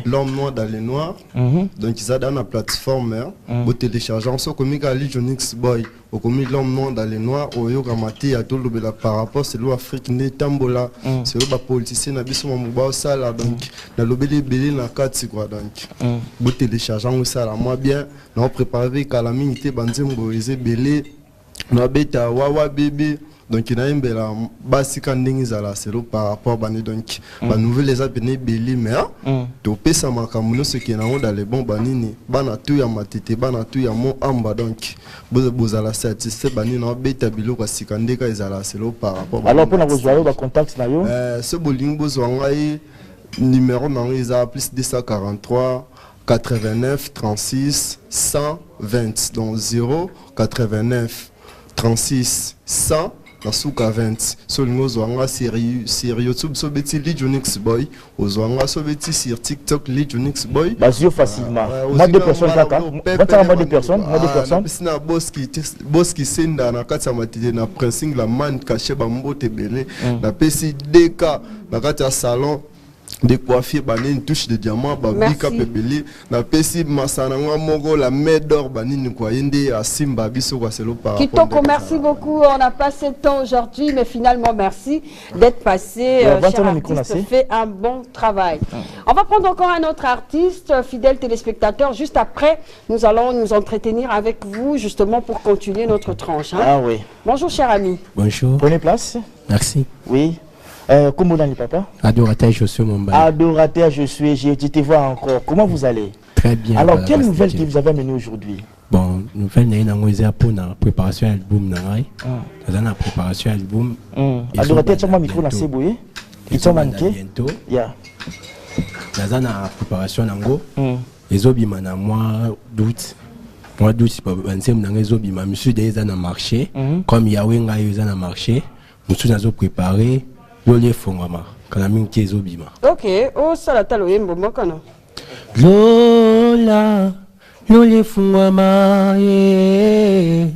S8: L'homme noir dans les noirs. Donc ça dans la plateforme, vous téléchargez en ce comique Ali Jonix Boy. Au comique L'homme noir dans les noirs, au yoga mati à tout le par rapport c'est l'Afrique né tambola, c'est le politicien na biso mouba sala donc dans le belé na quatre quoi donc. Vous téléchargez ça moi bien, nous préparé calamité banzembo eze belé, nous beta wawa bébé. Donc il y a une belle base quand là c'est par rapport à donc la nouvelle les appelés belé mais to pesa makamuno ce qui est dans les bons banini bana tout ya matete bana tout ya mon amba donc bozala satisfait banini na beta bilo kwa sikande ka ezala c'est par rapport
S2: alors pour nous joindre ba contact na yo
S8: ce boling bozwa numéro na isa plus 243 89 36 120 donc 0 89 36 100 na suka 20 so lingo zwanga sur YouTube so beti Legionix Boy ozwanga so beti sur TikTok Legionix Boy
S2: basio facilement moi deux personnes kaka moi deux personnes
S8: sina boss qui senda na kati ya matide na pricing la man caché ba mbote belé na pesi DK na kati ya salon de coiffure banine touche de diamant babika pepeli na pesi masana mogo la main d'or banine kwa yende à Simba biso kwa selo par
S1: Kitoko, merci beaucoup. On a passé le temps aujourd'hui, mais finalement merci d'être passé. Cher artiste, fait un bon travail. On va prendre encore un autre artiste, fidèle téléspectateur. Juste après, nous allons nous entretenir avec vous justement pour continuer notre tranche. Hein.
S2: Ah oui.
S1: Bonjour cher ami.
S9: Bonjour.
S2: Prenez place.
S9: Merci.
S2: Oui. Comment vous allez, papa?
S9: Adorateur, je suis mon bail.
S2: Adorateur, je suis. Je te vois encore. Comment vous allez?
S9: Très bien.
S2: Alors, quelle nouvelle que vous avez amenée aujourd'hui?
S9: Bon, nouvelle, nous avons pour la préparation de l'album. Nous avons la préparation de l'album.
S2: Adorateur, tu as un micro dans ces bouillés? Ils sont manqués?
S9: Bientôt. Nous avons la préparation de l'album. Les obimans, mois d'août. Mois d'août, c'est pas les obimans. Monsieur, ils ont marché. Comme Yahweh, ils ont marché. Nous avons préparé. Lole fungama kana mingi ezobima.
S1: Ok, oh salata loyembo mokano.
S9: Lola lole fungama ye.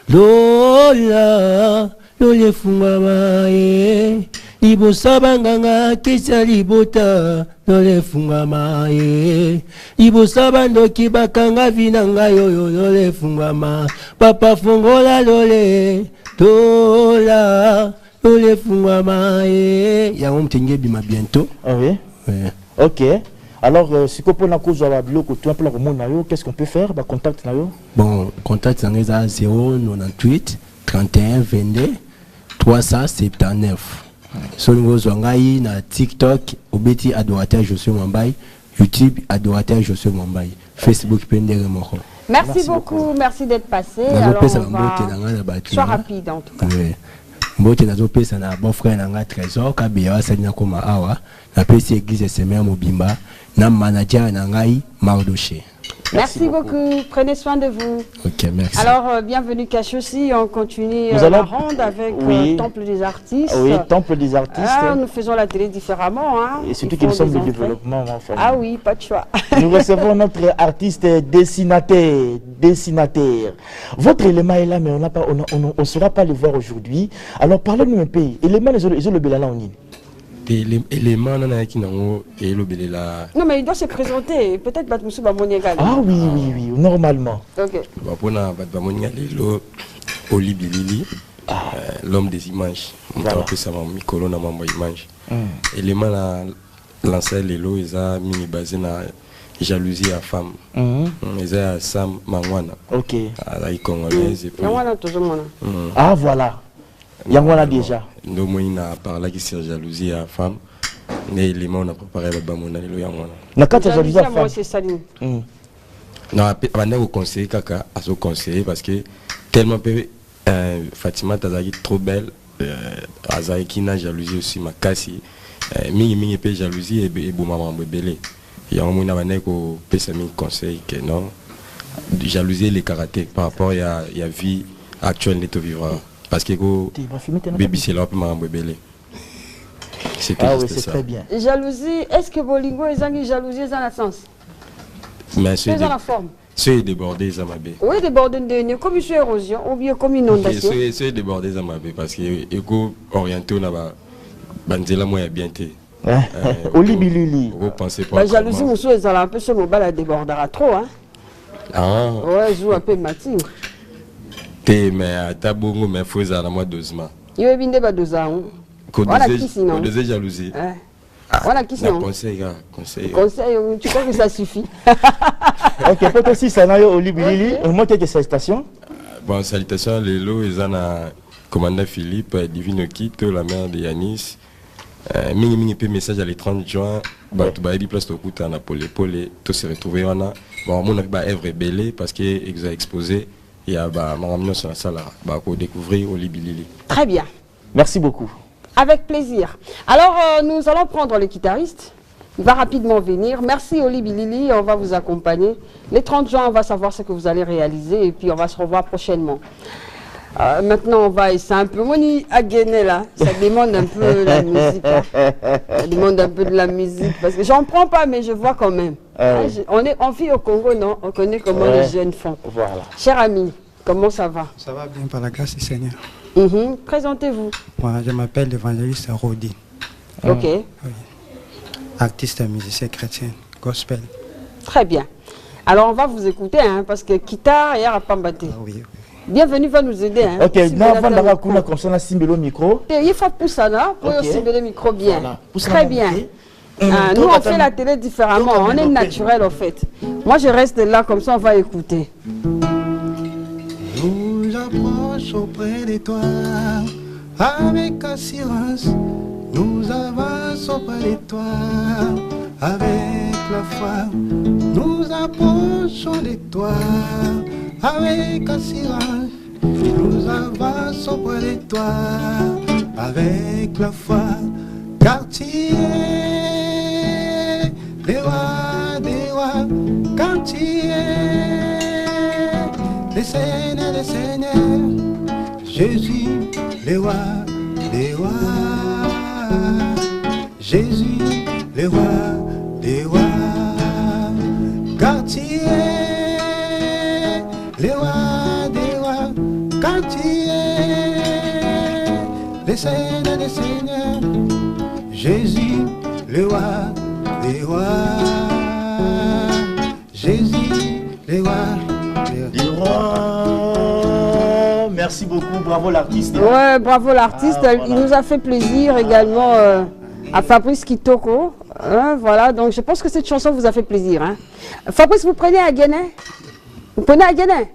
S9: Lola lole fungama ye. Ibo sabanganga kisa libota lole fungama ye. Ibo sabando kibakanga vinanga yo lole fungama. Papa fungola lole. Lola Lole fungama ye ya omtenge bima bientôt.
S2: Ah oui.
S9: Ouais.
S2: OK. Alors si qu'on peut na cause la biloko tu appelles le nayo, qu'est-ce qu'on peut faire? Ba contact nayo.
S9: Bon, contact à 098 31 22 379. Sur niveau zongai na TikTok obeti adorateur Josué Mwambai, YouTube adorateur Josué Mwambai, Facebook Pendere Moko.
S1: Merci beaucoup, merci d'être passé. Alors sois rapide en tout cas.
S9: Oui. Mbote nazo pesa na bon frère nanga Trésor Kabia salina koma awa na pesi église SMR Mobimba na manager nangai Mardoché.
S1: Merci beaucoup, prenez soin de vous.
S9: OK, merci.
S1: Alors bienvenue Kachosi, on continue la ronde avec Temple des artistes.
S2: Oui, Temple des artistes.
S1: Ah, nous faisons la télé différemment hein.
S2: Et surtout qu'ils sont de développement enfin.
S1: Ah oui, pas de choix.
S2: Nous recevons notre artiste dessinateur. Votre élément est là mais on sera pas le voir aujourd'hui. Alors parlez-nous un peu. Élément ils ont le belala en ligne.
S9: Élément nana qui nango et le belela.
S1: Non mais il doit se présenter, peut-être Batmusu Bamoniaga.
S2: Ah oui, normalement.
S1: OK.
S9: Bon pour na Bamoniaga le Olibilili. L'homme des images. On peut savoir Mikolo na mambo image. Élément la lancer les lots ils a mis basé na jalousie à femme. Ils a Sam Mangwana.
S2: OK.
S9: La congolaise et puis.
S1: Mangwana toujours.
S2: Ah voilà. Yangwana déjà.
S9: Nous on a parlé qui sur jalousie à femme. Mais élément on a préparé la mon allo Yangwana.
S2: Na kata jalousie à femme.
S1: C'est Saline.
S9: Non, avant de conseiller kaka à se conseiller parce que tellement peu Fatima Tazaki trop belle Azaki qui n'a jalousie aussi ma kasi mingi peu jalousie et bon maman bébé. Il y a un moment où on peut se conseil que non jalousie les karaté par rapport à la vie actuelle de vivre parce que bébé c'est là pour maman bébé.
S2: C'est très bien.
S1: Jalousie, est-ce que Bolingo est une jalousie dans le sens?
S9: Mais c'est
S1: dans la forme.
S9: C'est débordé ça m'a bé.
S1: Oui, débordé de comme une érosion ou bien comme une inondation.
S9: C'est débordé ça m'a bé parce que égo orienté là-bas banzela moi bien té.
S2: Olibilili.
S9: Vous pensez pas?
S1: La jalousie monsieur est un peu ce mobile débordera trop hein.
S9: Ah.
S1: Ouais, joue un peu matin.
S9: Té mais ta bongo mais faut ça la moi doucement.
S1: Il veut bien pas 12 ans.
S9: Voilà qui sinon. Deux jalousie.
S1: Voilà qui sinon.
S9: Conseil,
S1: tu crois que ça suffit?
S2: OK, peut-être aussi ça n'a Olibilili, au moins quelques salutations.
S9: Bon, salutations les lots ils en a commandant Philippe Divino Kito la mère de Yanis. Mingi peu message à le 30 juin bah tu vas place au coup na Polé tout se retrouver on a bon mon ba œuvre belé parce que ils a exposé il y a bah maramno sur la salle bah pour découvrir Olibilili.
S1: Très bien.
S2: Merci beaucoup.
S1: Avec plaisir. Alors nous allons prendre le guitariste. Il va rapidement venir. Merci Olibilili, on va vous accompagner. Les 30 juin, on va savoir ce que vous allez réaliser et puis on va se revoir prochainement. Maintenant, on va essayer un peu. Moni à Guinée, là, ça demande un peu la musique. Hein. Ça demande un peu de la musique. Parce que j'en prends pas, mais je vois quand même. On vit au Congo, non? On connaît comment les jeunes font. Voilà. Cher ami, comment ça va?
S10: Ça va bien par la grâce du Seigneur.
S1: Présentez-vous.
S10: Moi, je m'appelle l'évangéliste Rodi.
S1: Ok.
S10: Oui. Artiste, musicien chrétien, gospel.
S1: Très bien. Alors, on va vous écouter, hein, parce que Kita et Arapambate.
S10: Oui.
S1: Bienvenue, va nous aider. Hein.
S2: Ok, nous avant d'avoir comme ça, on a simulé le micro.
S1: Il faut pousser là pour simuler le micro bien. Voilà. Très bien. Nous, on fait la télé différemment. On est naturel, en fait. Moi, je reste là, comme ça, on va écouter.
S10: Nous approchons auprès de toi avec assurance. Nous avançons auprès de toi avec la foi. Nous approchons de toi avec assurance. Nous avançons auprès de toi avec la foi. Car tu es le roi des rois. Car tu es le Seigneur des seigneurs. Jésus, le roi des rois. Jésus, le roi des rois. Car tu es le roi des rois. Car tu es le Seigneur des seigneurs. Jésus, le roi des rois. Jésus, le roi des rois.
S2: Merci beaucoup, bravo l'artiste.
S1: Ouais, bravo l'artiste. Voilà. Il nous a fait plaisir également à Fabrice Kitoko. Hein, voilà, donc je pense que cette chanson vous a fait plaisir. Hein. Fabrice, vous prenez à Guinée? Vous prenez à Guinée?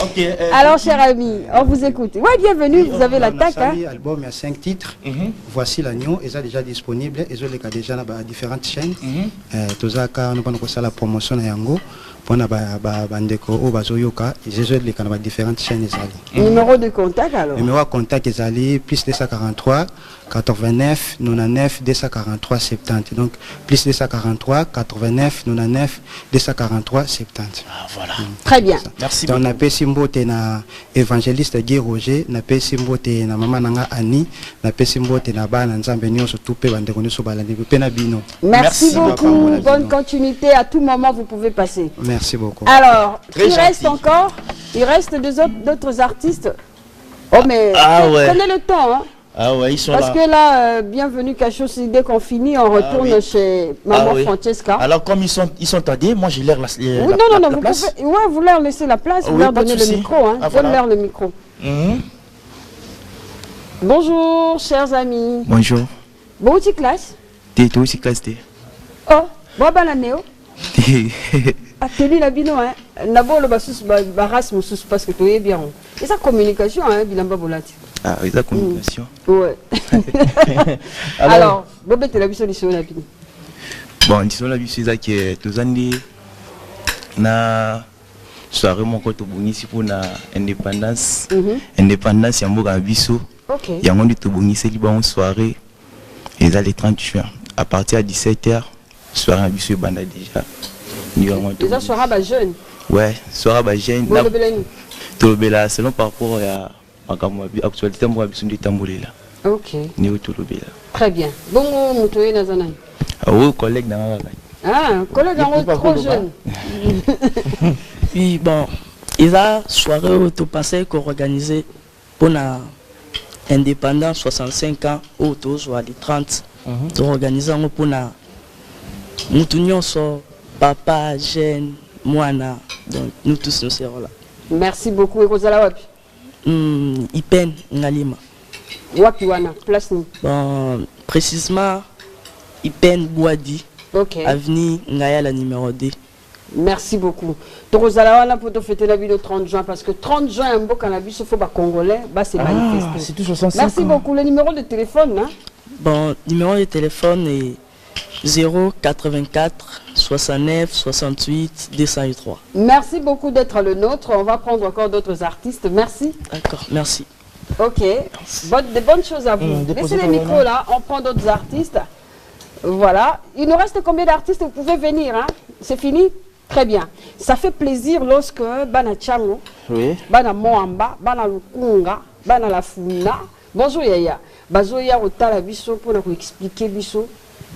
S2: Okay,
S1: alors, cher ami, on vous écoute. Oui, bienvenue, vous avez l'attaque. Hein.
S10: L'album, il y a 5 titres. Voici l'agneau, ils sont déjà disponibles. Ils ont déjà à différentes chaînes. Nous avons la promotion à Yango. Pour différentes chaînes.
S1: Numéro de contact alors?
S10: Numéro de contact est plus 243 89 99 243 70. Donc plus 243 89 99 243 70.
S2: Ah, voilà.
S1: Très bien.
S10: Merci beaucoup. On a fait Simbote na évangéliste Guy Roger, na fait Simbote na maman nanga Annie, na fait Simbote na ba na nzambe nyonso tout pe bande kono so balandi pe na bino.
S1: Merci beaucoup. Bonne continuité, à tout moment vous pouvez passer.
S10: Merci beaucoup.
S1: Alors, il reste d'autres artistes. Oh mais prenez le temps. Hein.
S2: Ah ouais, ils sont
S1: parce
S2: là.
S1: que là, bienvenue Cachot, dès qu'on finit, on retourne chez Maman Francesca.
S2: Alors comme ils sont tardés, moi j'ai l'air la
S1: non, vous pouvez, vous leur laissez la place, vous leur donnez le micro. Hein. Donne-leur le micro. Bonjour, chers amis.
S11: Bonjour.
S1: Bon, tu classe?
S11: T'es aussi classe.
S1: Oh, bon, bah la néo. Atelier la bino, hein. D'abord le basus, baras, moussous, parce que tu es bien. Et sa communication, hein, bilamba volati.
S11: Ah, oui, la communication.
S1: Ouais. Alors, Bobet et la biso, l'issue la bino.
S11: Bon, disons la biso, c'est que tous années, na soirée, mon côté bonisi pour la indépendance. Indépendance, il y a un beau biso.
S1: Ok.
S11: Il y a un peu bonisi, il y a une soirée, et ça, les 30 juin. À partir de 17h, soirée à biso, banda déjà.
S1: Déjà, soirée jeune.
S11: Ouais, soirée jeune. Tolobela, selon par rapport à l'actualité, moi, je suis tambouré là.
S1: Ok.
S11: Néo Tolobela.
S1: Très bien. Bon, Moutoye Nazanan.
S11: Ah oui, collègue dans la
S1: Ah, collègue dans trop jeune.
S12: Oui, bon, il y a une soirée autopassée qu'on organisait pour l'indépendance 65 ans, autour soit les 30. Nous organisons pour la Moutunion sur papa, jeune, moana, donc nous tous nous serons là.
S1: Merci beaucoup. Et Rosala Wapi?
S12: Ipen, Ngalima.
S1: Wapi wana, place ni?
S12: Bon, précisément, Ipen Boadi, avenue Ngaya la numéro 2.
S1: Merci beaucoup. Donc Rosala wana pour te fêter la vie le 30 juin, parce que 30 juin, un beau cannabis, il faut pas congolais, bah c'est manifesté.
S2: C'est tout 65
S1: Merci beaucoup. Le numéro de téléphone, hein?
S12: Bon, numéro de téléphone est 084 69 68 203.
S1: Merci beaucoup d'être le nôtre. On va prendre encore d'autres artistes. Merci.
S12: D'accord, merci.
S1: Ok. De bonnes choses à vous. Laissez les micros là. On prend d'autres artistes. Voilà. Il nous reste combien d'artistes? Vous pouvez venir. Hein? C'est fini? Très bien. Ça fait plaisir lorsque Bana Chango, Bana Moamba, Bana Lukunga, Bana Lafuna, bonjour Yaya, Bazoya Otala Bisso pour nous expliquer Bisso,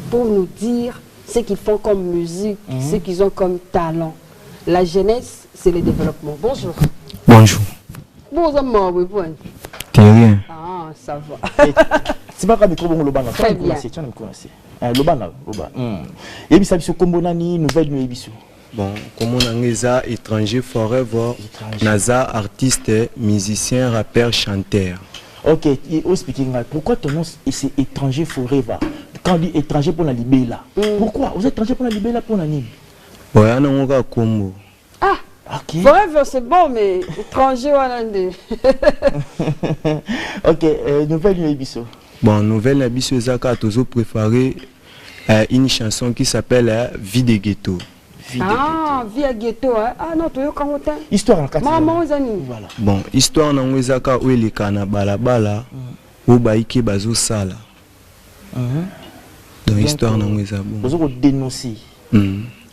S1: pour nous dire ce qu'ils font comme musique, ce qu'ils ont comme talent. La jeunesse, c'est le développement. Bonjour.
S13: Bonjour.
S1: Bonjour, oui, point.
S13: T'es rien.
S1: Ah, ça va.
S2: C'est pas comme le Lobana.
S1: Très bien.
S2: Lobana. Et puis ça, c'est comme Bonani, nouvelle nuit.
S14: Bon, comme on a étranger forever, Naza, artiste, musicien, rappeur, chanteur.
S2: Ok, et au speaking, pourquoi ton nom c'est étranger forever? Quand on dit étranger pour la Libéla, pourquoi? Vous êtes étranger pour la Libéla pour l'anime?
S14: Ouais, on a un combo.
S1: Ah, ok. Forever c'est bon, mais étranger ou un.
S2: Ok, nouvelle nuit Bisso.
S14: Bon, nouvelle Bisso, Zaka a toujours préféré une chanson qui s'appelle Vie des ghettos.
S1: Ah, Via Ghetto, hein? Ah non, tu es comment t'es?
S2: Histoire en 4
S1: Maman, aux amis.
S2: Voilà.
S14: Bon, histoire dans Wezaka où il est kana balabala, où baïke bazo sala. Donc, histoire dans Wezaka.
S2: Vous avez dénoncé.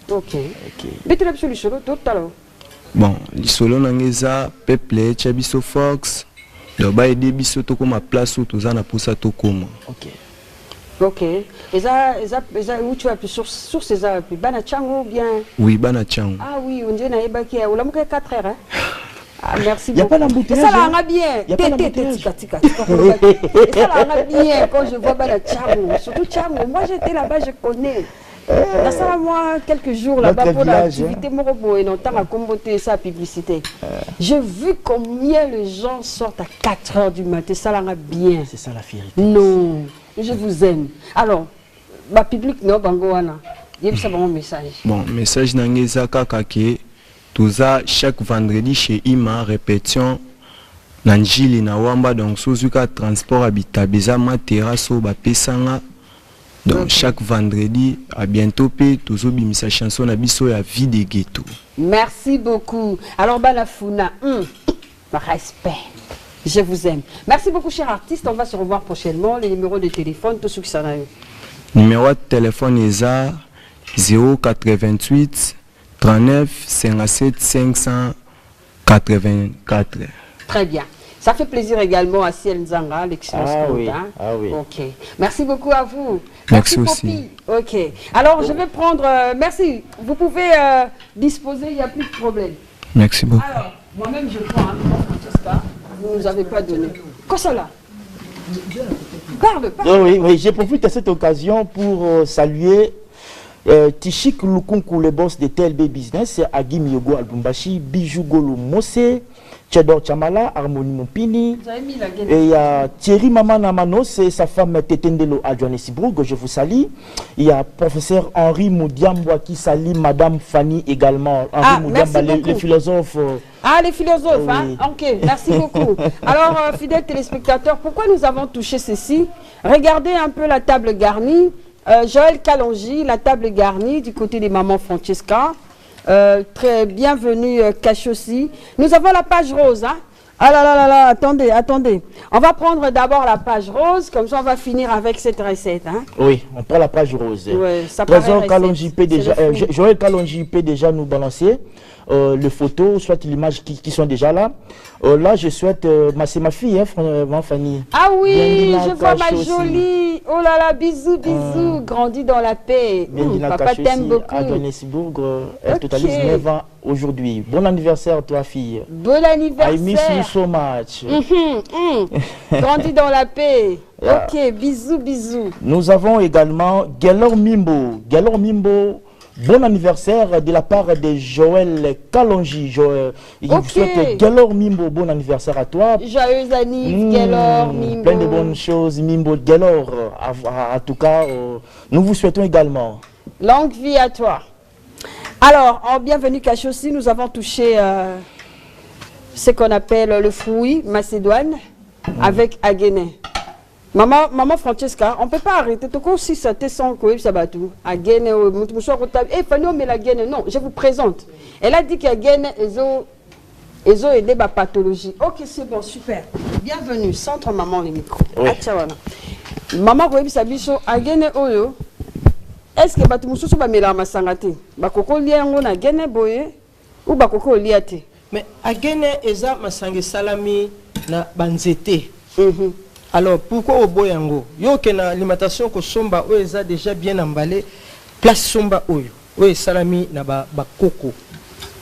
S1: Ok. Mais tu l'as sur le solo tout à l'heure.
S14: Bon, le solo dans Wezaka, peuple, Chabiso Fox, le baï de biso to comme place où tu as na poussa to comme.
S1: Ok. Ok. Et ça, où tu as pu sur ces appuis, Bana Chango ou bien?
S14: Oui, Bana Chango.
S1: Ah oui, on dit na ebaki, on l'a mouké 4 heures. Ah, merci beaucoup.
S2: Il n'y a pas d'embouteillage.
S1: Ça l'a bien.
S2: Il n'y a pas d'embouteillage.
S1: Ça l'a bien quand je vois Bana Chango. Surtout Chango. Moi j'étais là-bas, je connais. Dans ça, moi, quelques jours là-bas pour l'activité Morobo et longtemps à comboter sa publicité. J'ai vu combien les gens sortent à 4 heures du matin. Ça l'a bien.
S2: C'est ça la vérité.
S1: Non. Je vous aime. Alors, ma public no bangoana. Il y a un message.
S14: Bon, message n'angeza kakake. Tout ça chaque vendredi chez Ima répétition Nanjili na Wamba donc Suzuka transport habitat beza materasso ba pesanga. Donc chaque vendredi à bientôt pe toujours bimisa chanson na biso ya Vie des ghettos.
S1: Merci beaucoup. Alors Balafuna, respect. Je vous aime. Merci beaucoup, cher artiste. On va se revoir prochainement. Les numéros de téléphone, tout ce qui s'en a eu.
S14: Numéro de téléphone est 088 39 57 584.
S1: Très bien. Ça fait plaisir également à Ciel Nzanga, l'excellence.
S2: Ah oui.
S1: Ok. Merci beaucoup à vous.
S14: Merci aussi.
S1: Ok. Alors, je vais prendre... merci. Vous pouvez disposer, il n'y a plus de problème.
S14: Merci beaucoup.
S1: Alors, moi-même, je prends Francesca. Vous ne nous avez pas donné. Quoi ça là? Parle.
S2: Oui, j'ai profité de cette occasion pour saluer Tishik Lukunku, le boss de TLB Business, Agim Yogo Albumbashi, Bijou Golo Mose, Tchador Chamala, Harmonie Mompini, et il y a Thierry Mamana Mano, c'est sa femme Tetendelo à Johannesburg, je vous salue. Il y a professeur Henri Moudiamboa qui salue Madame Fanny également. Henri Moudiamba, les philosophes.
S1: Ah, les philosophes, hein? Ok, merci beaucoup. Alors, fidèles téléspectateurs, pourquoi nous avons touché ceci? Regardez un peu la table garnie. Joël Kalonji, la table garnie du côté des mamans Francesca. Très bienvenue, Kachossi. Nous avons la page rose, hein? Ah là, attendez. On va prendre d'abord la page rose, comme ça on va finir avec cette recette, hein?
S2: Oui, on prend la page rose.
S1: Ouais, ça
S2: Trésor Kalonji peut déjà, Joël Kalonji peut déjà nous balancer les photos, soit l'image qui sont déjà là. Là, je souhaite, c'est ma fille, hein, Fanny.
S1: Ah oui, je vois ma jolie. Oh là là, bisous. Grandis dans la paix. Papa t'aime beaucoup.
S2: À Johannesburg, elle totalise 9 ans aujourd'hui. Bon anniversaire, toi, fille.
S1: Bon anniversaire.
S2: I miss you so much.
S1: Grandis dans la paix. Ok, bisous.
S2: Nous avons également Gelor Mimbo. Bon anniversaire de la part de Joël Kalonji. Il souhaite Gelor Mimbo, bon anniversaire à toi.
S1: Joyeux anniversaire, Gelor Mimbo.
S2: Plein de bonnes choses, Mimbo, Gelor. En tout cas, nous vous souhaitons également.
S1: Longue vie à toi. Alors, en bienvenue Kachossi, nous avons touché ce qu'on appelle le fruit Macédoine avec Aguené. Maman Francesca, on ne peut pas arrêter. Tout comme si ça te sent que ça va tout. Aguené, non, je vous présente. Elle a dit qu'Aguené, ils ont aidé ma pathologie. Ok, c'est bon, super. Bienvenue, centre maman les micros.
S2: Oui.
S1: Maman Aguené, est-ce que bato mususu bamela masanga te bakoko lia yango na gene boye ou bakoko lia te?
S5: Mais à gene eza masanga salami na banzete. Alors pourquoi au boyango? Yo que na alimentation ko somba o eza déjà bien emballé place somba oyo. O salami na ba koko.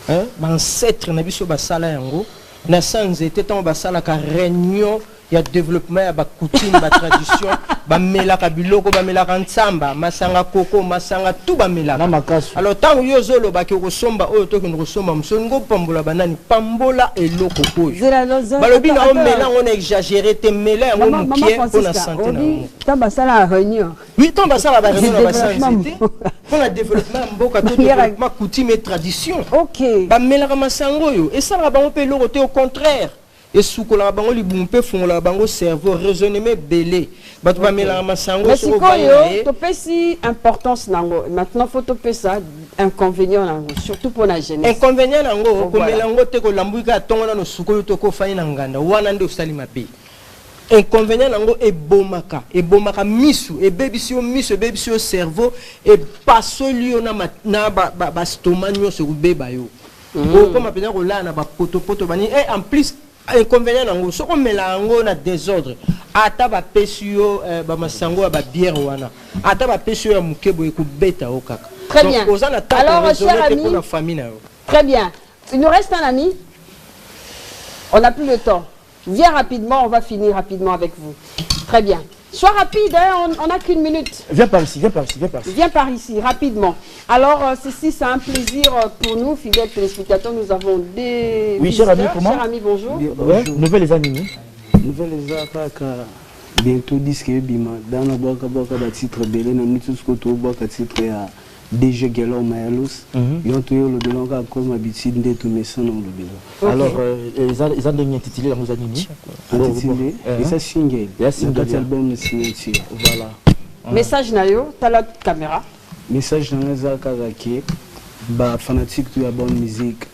S5: Hein? Ancêtre na biso ba sala yango na sanzete tant ba sala ka réunion ya développement ya ba coutume ba tradition ba melaka biloko ba melaka ntsamba masanga koko masanga tout ba melaka na makasu. Alors tant yo zolo ba ke ko somba oyo to ke ko somba msongo pambola banani pambola eloko oyo balobi na o mela on exagéré te mela on mukie pour la santé na
S1: tant ba sala réunion.
S5: Oui, tant ba sala ba réunion ba santé pour le développement mboka to développement coutume et tradition.
S1: OK.
S5: Ba melaka masango yo et ça ba on peut loko te au contraire. Et sous la bango li bumpe font la bango cerveau raisonnement belé bato ba mela masango
S1: so ba to pesi importance nango maintenant faut to pesa inconvénient nango surtout pour la jeunesse
S5: inconvénient nango ko melango te ko lambuika tonga na suko to ko fani na nganda wana nde usali mabe inconvénient nango ebomaka misu ebebisio misu ebebisio cerveau et pasolio na ba stomac nyonso kubeba yo ko mapena ko la na ba poto bani et en plus inconvénient nango soko melango na désordre ata ba pesio ba masango ba bière wana ata ba pesio ya mukebo ekubeta okaka.
S1: Très bien. Alors cher ami, très bien, il nous reste un ami, on n'a plus le temps, viens rapidement, on va finir rapidement avec vous. Très bien, sois rapide, hein, on n'a qu'une minute.
S2: Viens par ici, viens par ici, viens par ici.
S1: Viens par ici, rapidement. Alors, ceci, c'est un plaisir pour nous, fidèles téléspectateurs. Nous avons des.
S2: Oui, cher ami, comment?
S1: Cher ami, bonjour.
S2: Ouais, nouvelles amis.
S13: Nouvelles bientôt disque bima. Dans la boîte à titre belé, nous avons tous côté boîte à titre à DG Gelor Mayalos. Ils ont tué le bilan comme habitude de tout mes sons dans le bilan.
S2: Alors, ils ont donné intitulé dans nos animés.
S13: Intitulé, et ça single. Il y a single album de signature. Voilà.
S1: Message nayo, t'as la caméra.
S13: Message dans les arcades, bah fanatique de la bonne musique,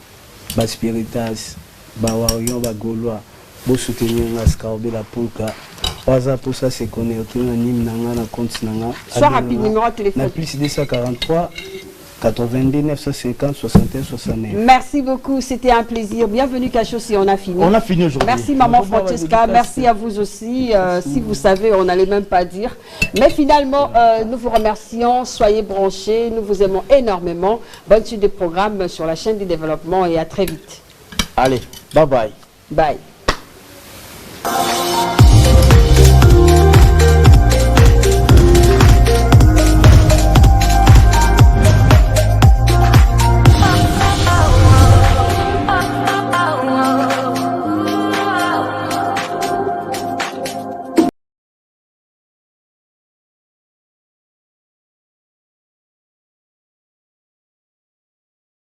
S13: bah spiritas, bah warion, bah gaulois, beau soutenir la scarbe la polka. Pas pour ça c'est qu'on est autour d'un hymne dans compte nanga.
S1: Sois rapide, numéro de téléphone.
S13: La plus 243 82 950 61 69.
S1: Merci beaucoup, c'était un plaisir. Bienvenue Kachossi, on a fini.
S2: On a fini aujourd'hui.
S1: Merci maman Francesca, merci à vous aussi. Si vous savez, on n'allait même pas dire. Mais finalement, nous vous remercions, soyez branchés, nous vous aimons énormément. Bonne suite de programme sur la chaîne du développement et à très vite.
S2: Allez, bye bye.
S1: Bye.